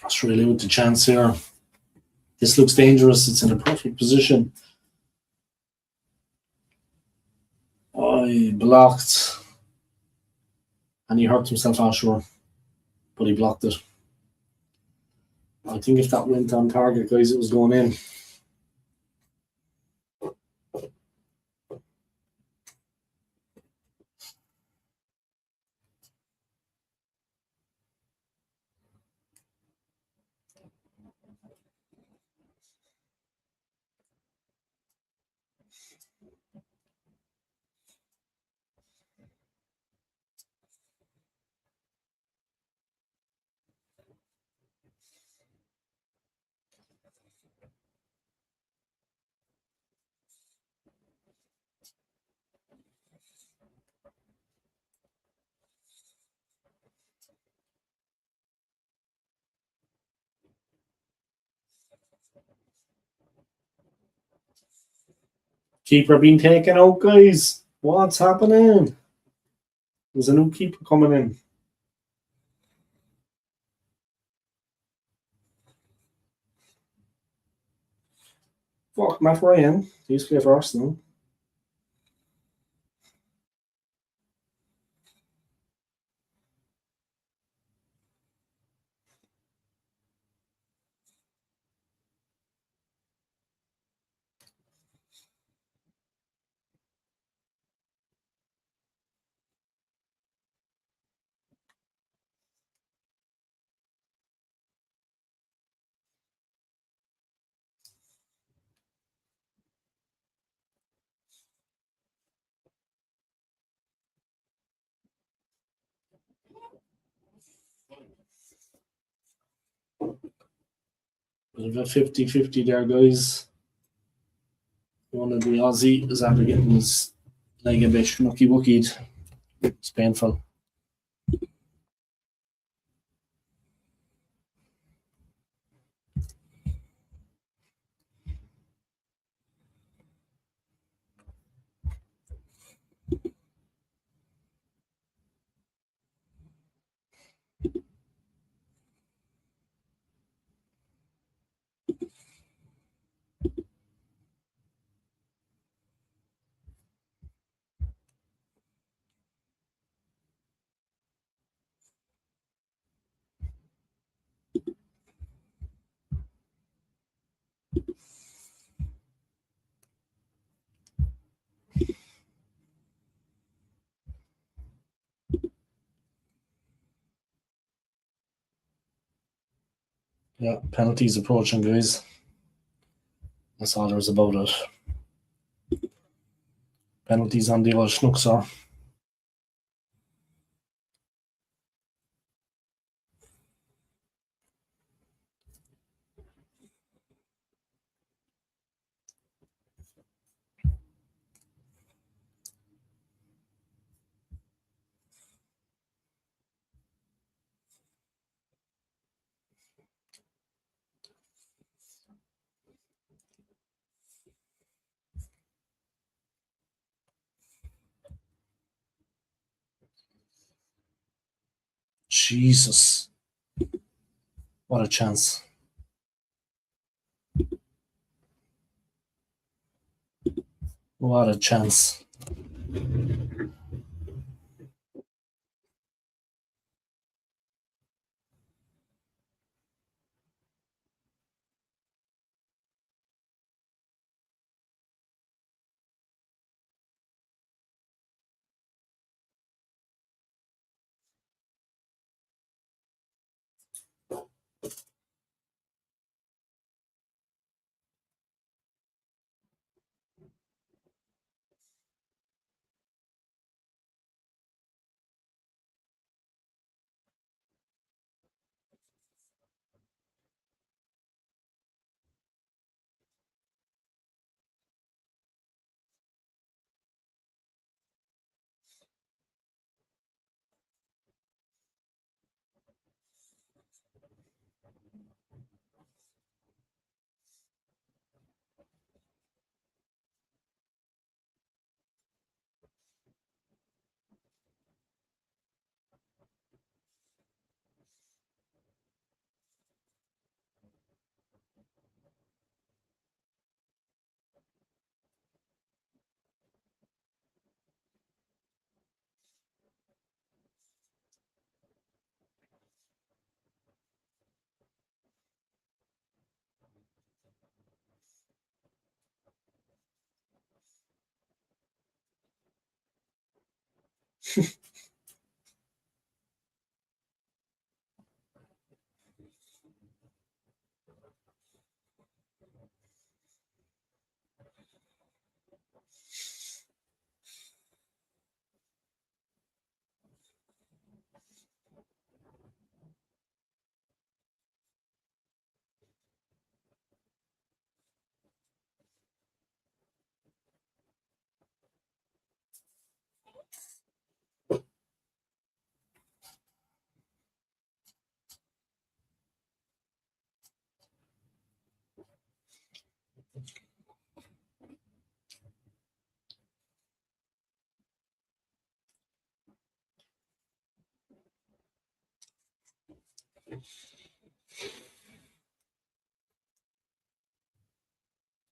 Australia with the chance here. This looks dangerous. It's in a perfect position. Oh, he blocked. And he hurt himself, Ashur. But he blocked it. I think if that went on target, guys, it was going in. Keeper being taken out, guys. What's happening? There's a new keeper coming in. Fuck, Matt Ryan. He's play for Arsenal. Bit of a 50-50 there, guys. One of the Aussie is after getting his leg a bit schnooky wookied. It's painful. Yeah, penalties approaching, guys. That's all there's about it. Penalties on the old schnookser. Jesus. What a chance. What a chance.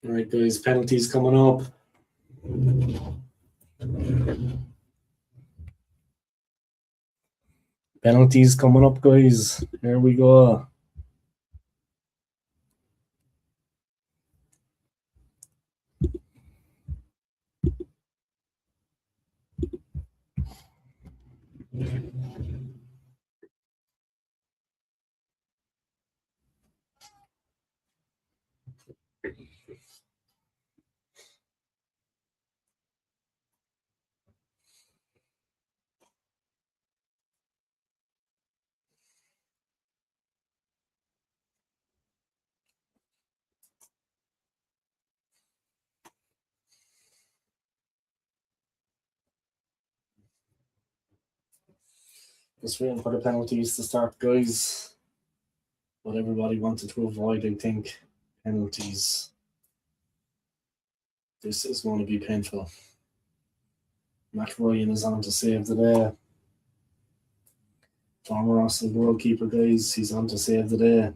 All right, guys, penalties coming up. Penalties coming up, guys. Here we go. Just waiting for the penalties to start, guys. What everybody wanted to avoid, I think. Penalties. This is going to be painful. Matt Ryan is on to save the day. Former Arsenal goalkeeper, guys. He's on to save the day.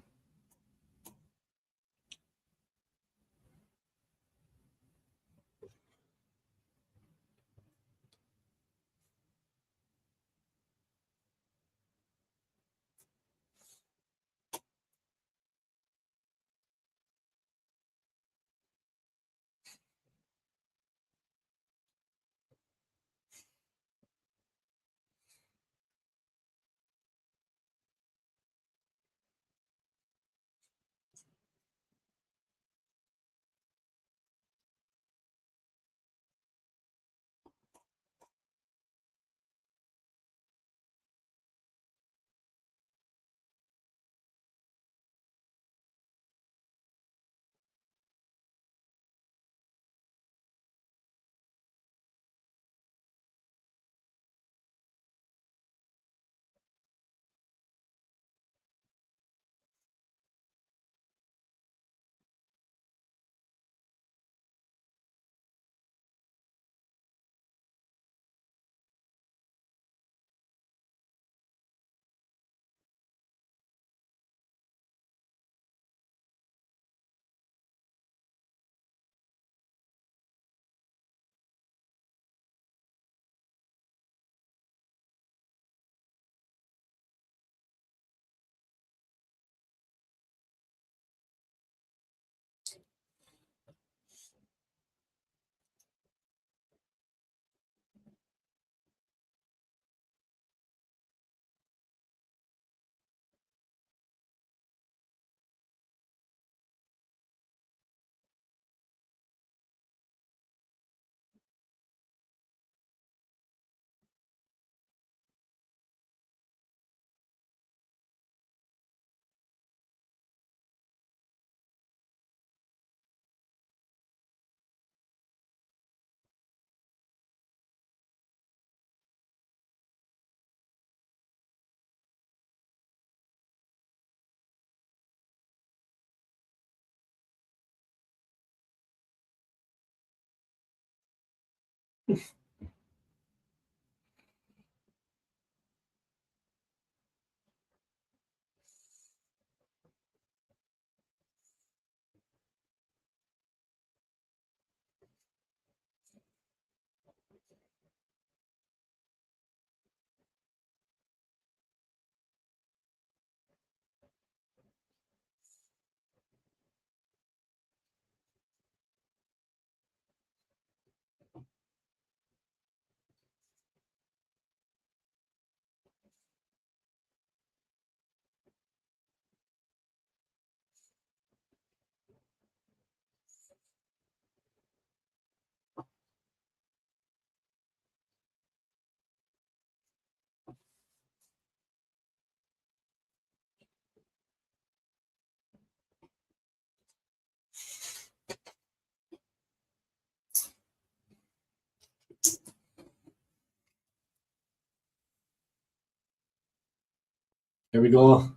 Here we go.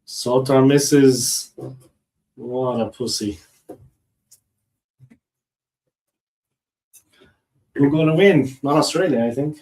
Sotar misses. What a pussy. We're going to win. Not Australia, I think.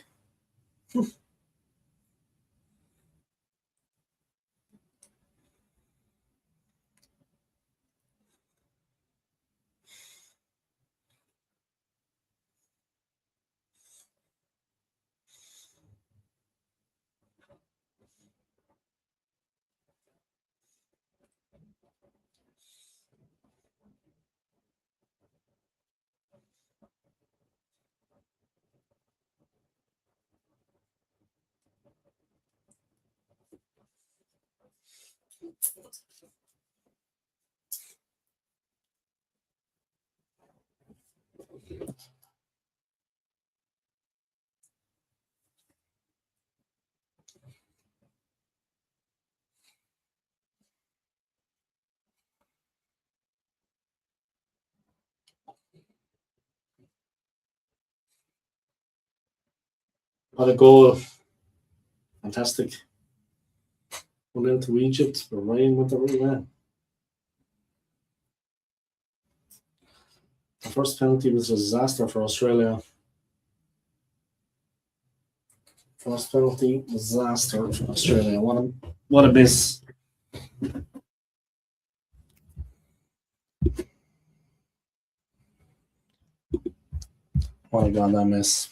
What a goal. Fantastic. 1-0 to Egypt. We're riding with the right man. The first penalty was a disaster for Australia. First penalty, disaster for Australia. What a miss. What a goddamn miss.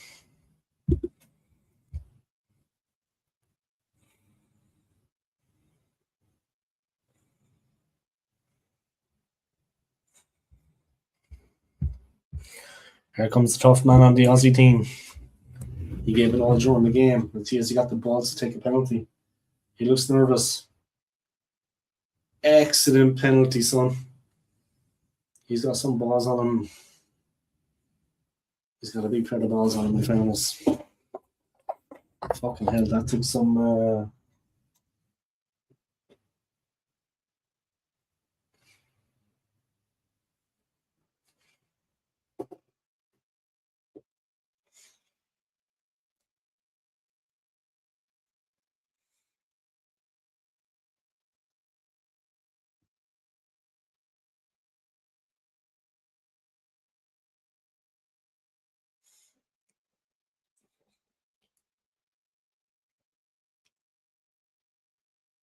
Here comes the tough man on the Aussie team. He gave it all during the game. Let's see as he got the balls to take a penalty. He looks nervous. Excellent penalty, son. He's got some balls on him. He's got a big pair of balls on him, in fairness. Fucking hell, that took some...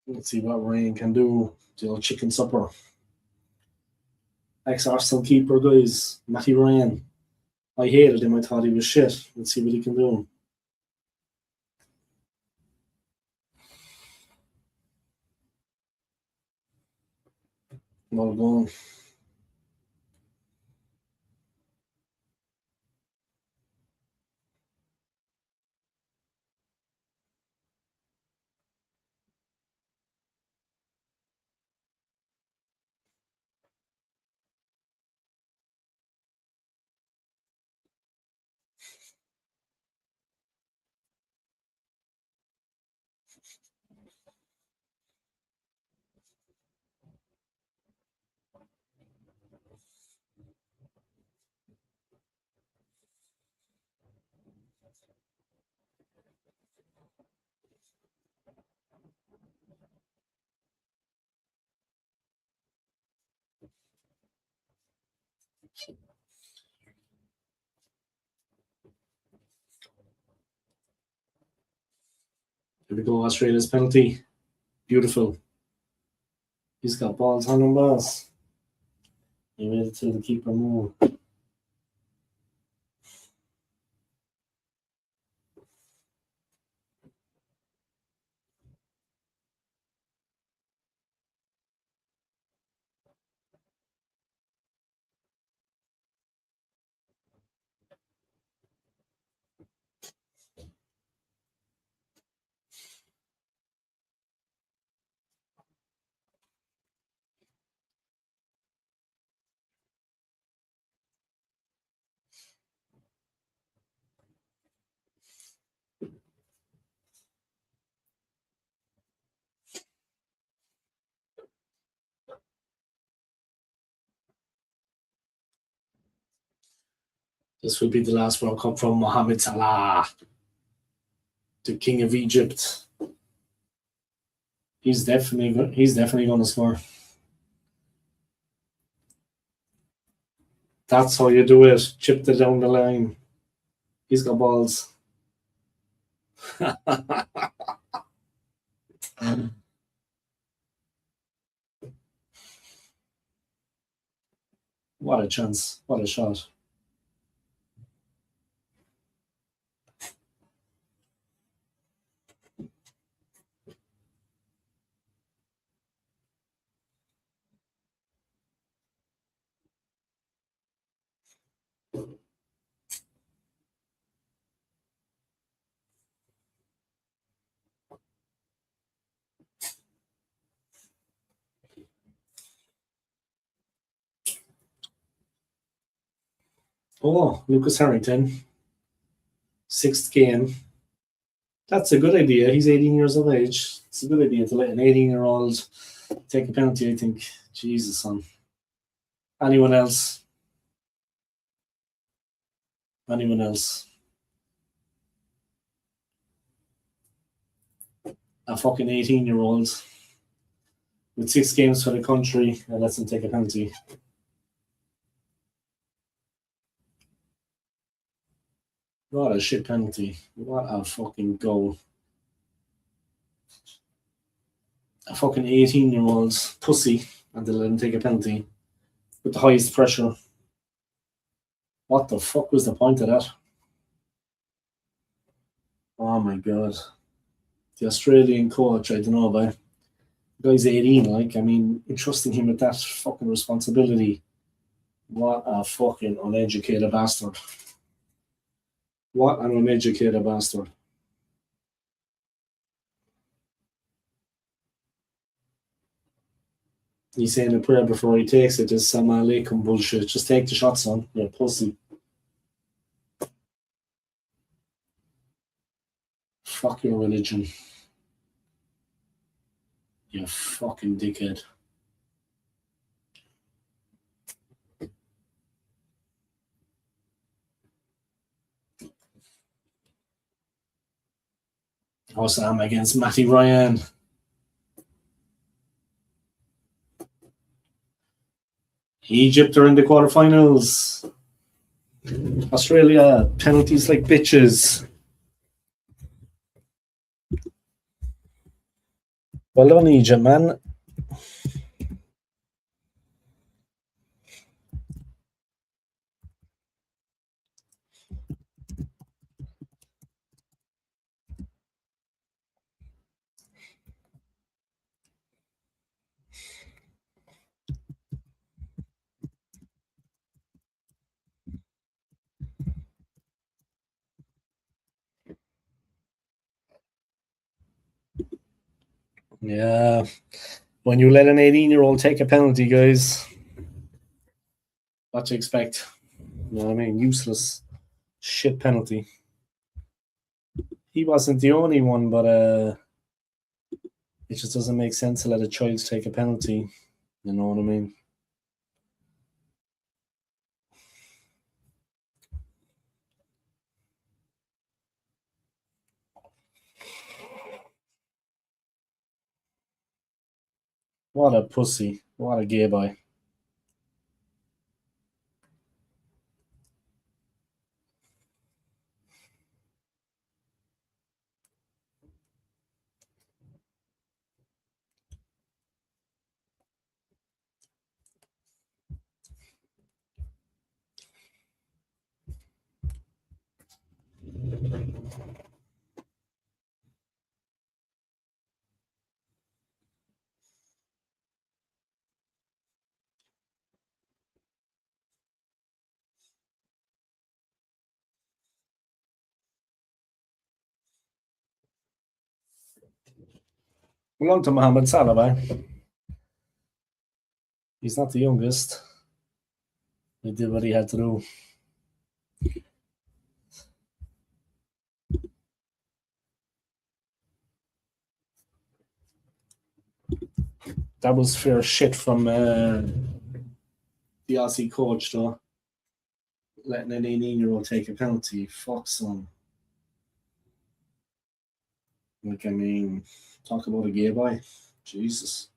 Let's see what Ryan can do. The old chicken supper. Ex-Arsenal keeper, guys. Matty Ryan. I hated him. I thought he was shit. Let's see what he can do. Well done. Here we go, Australia's penalty. Beautiful. He's got balls on him, boss. He waited till the keeper moved. This will be the last World Cup from Mohamed Salah, the King of Egypt. He's definitely going to score. That's how you do it. Chipped it down the line. He's got balls. What a chance. What a shot. Oh, Lucas Harrington. 6th game. That's a good idea. He's 18 years of age. It's a good idea to let an 18-year-old take a penalty, I think. Jesus, son. Anyone else? Anyone else? a fucking 18-year-old with 6 games for the country and lets him take a penalty. What a shit penalty. What a fucking goal. A fucking 18-year-old pussy and they let him take a penalty with the highest pressure. What the fuck was the point of that? Oh my god. The Australian coach, I don't know about. The guy's 18, like, I mean, entrusting him with that fucking responsibility. What a fucking uneducated bastard. What an uneducated bastard. He's saying a prayer before he takes it. This Salam Alaikum bullshit. Just take the shot, son. You pussy. Fuck your religion. You fucking dickhead. Sam against Matty Ryan. Egypt are in the quarterfinals. Australia, penalties like bitches. Well done, Egypt, man. Yeah. When you let an 18-year-old take a penalty, guys, what to expect? You know what I mean? Useless shit penalty. He wasn't the only one, but it just doesn't make sense to let a child take a penalty. You know what I mean? What a pussy. What a gay boy. Belong to Mohamed Salah, he's not the youngest. He did what he had to do. That was fair shit from the Aussie coach, though. Letting an 18-year-old take a penalty. Fuck son. Like, I mean, talk about a gay boy. Jesus.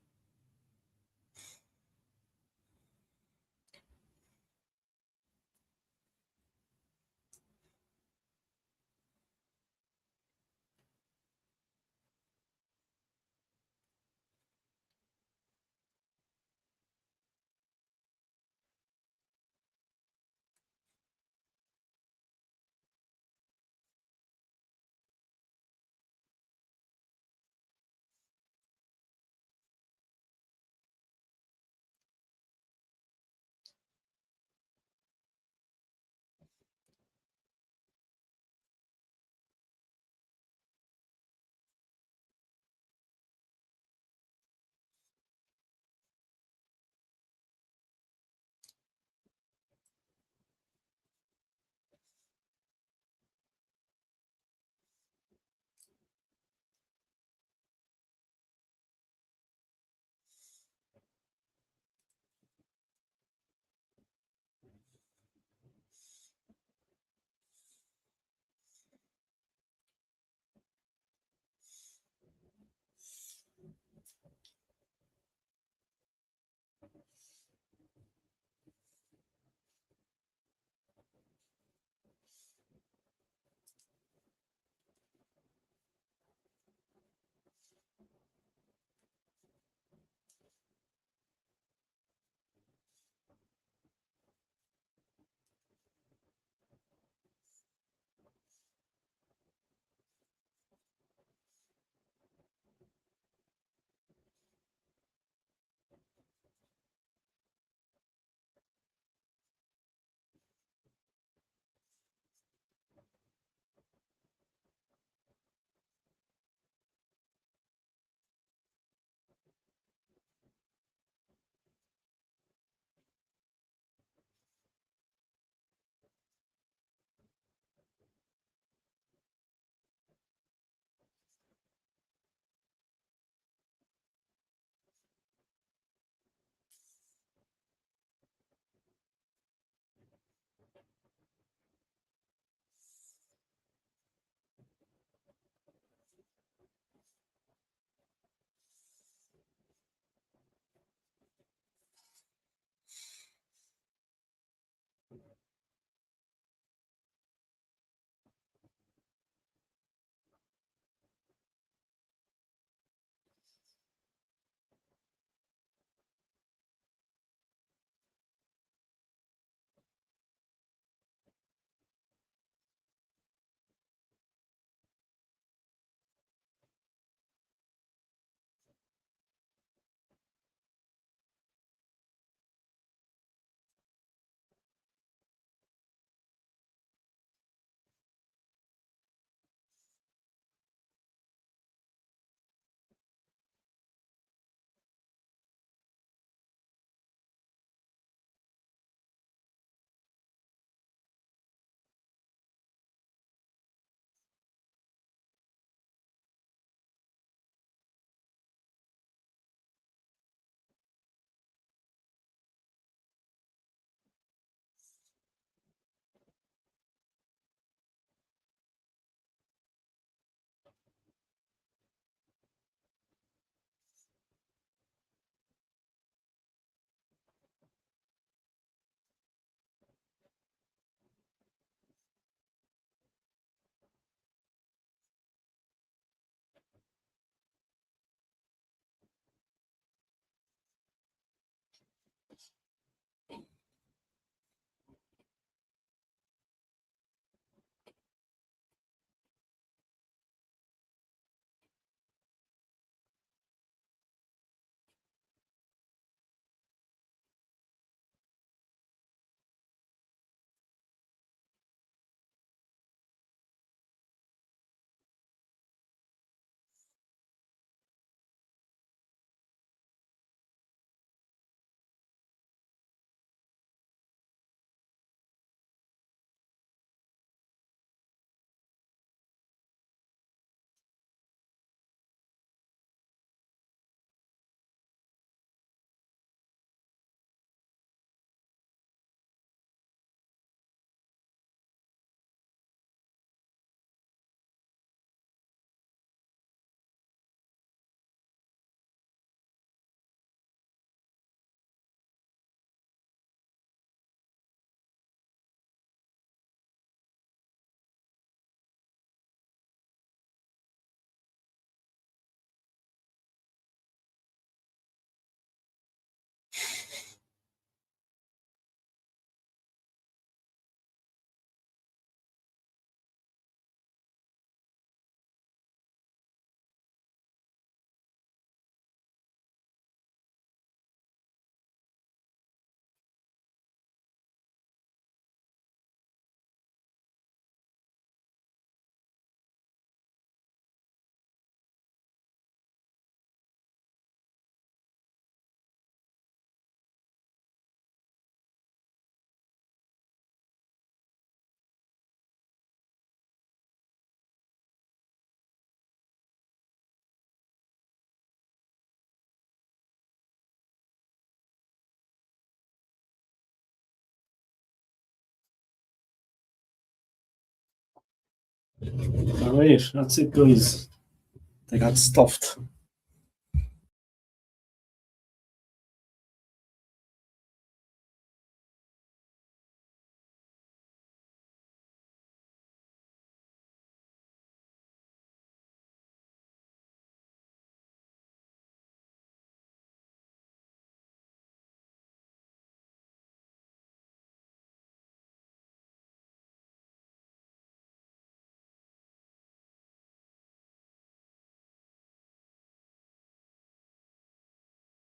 All right, that's it, guys. They got stuffed.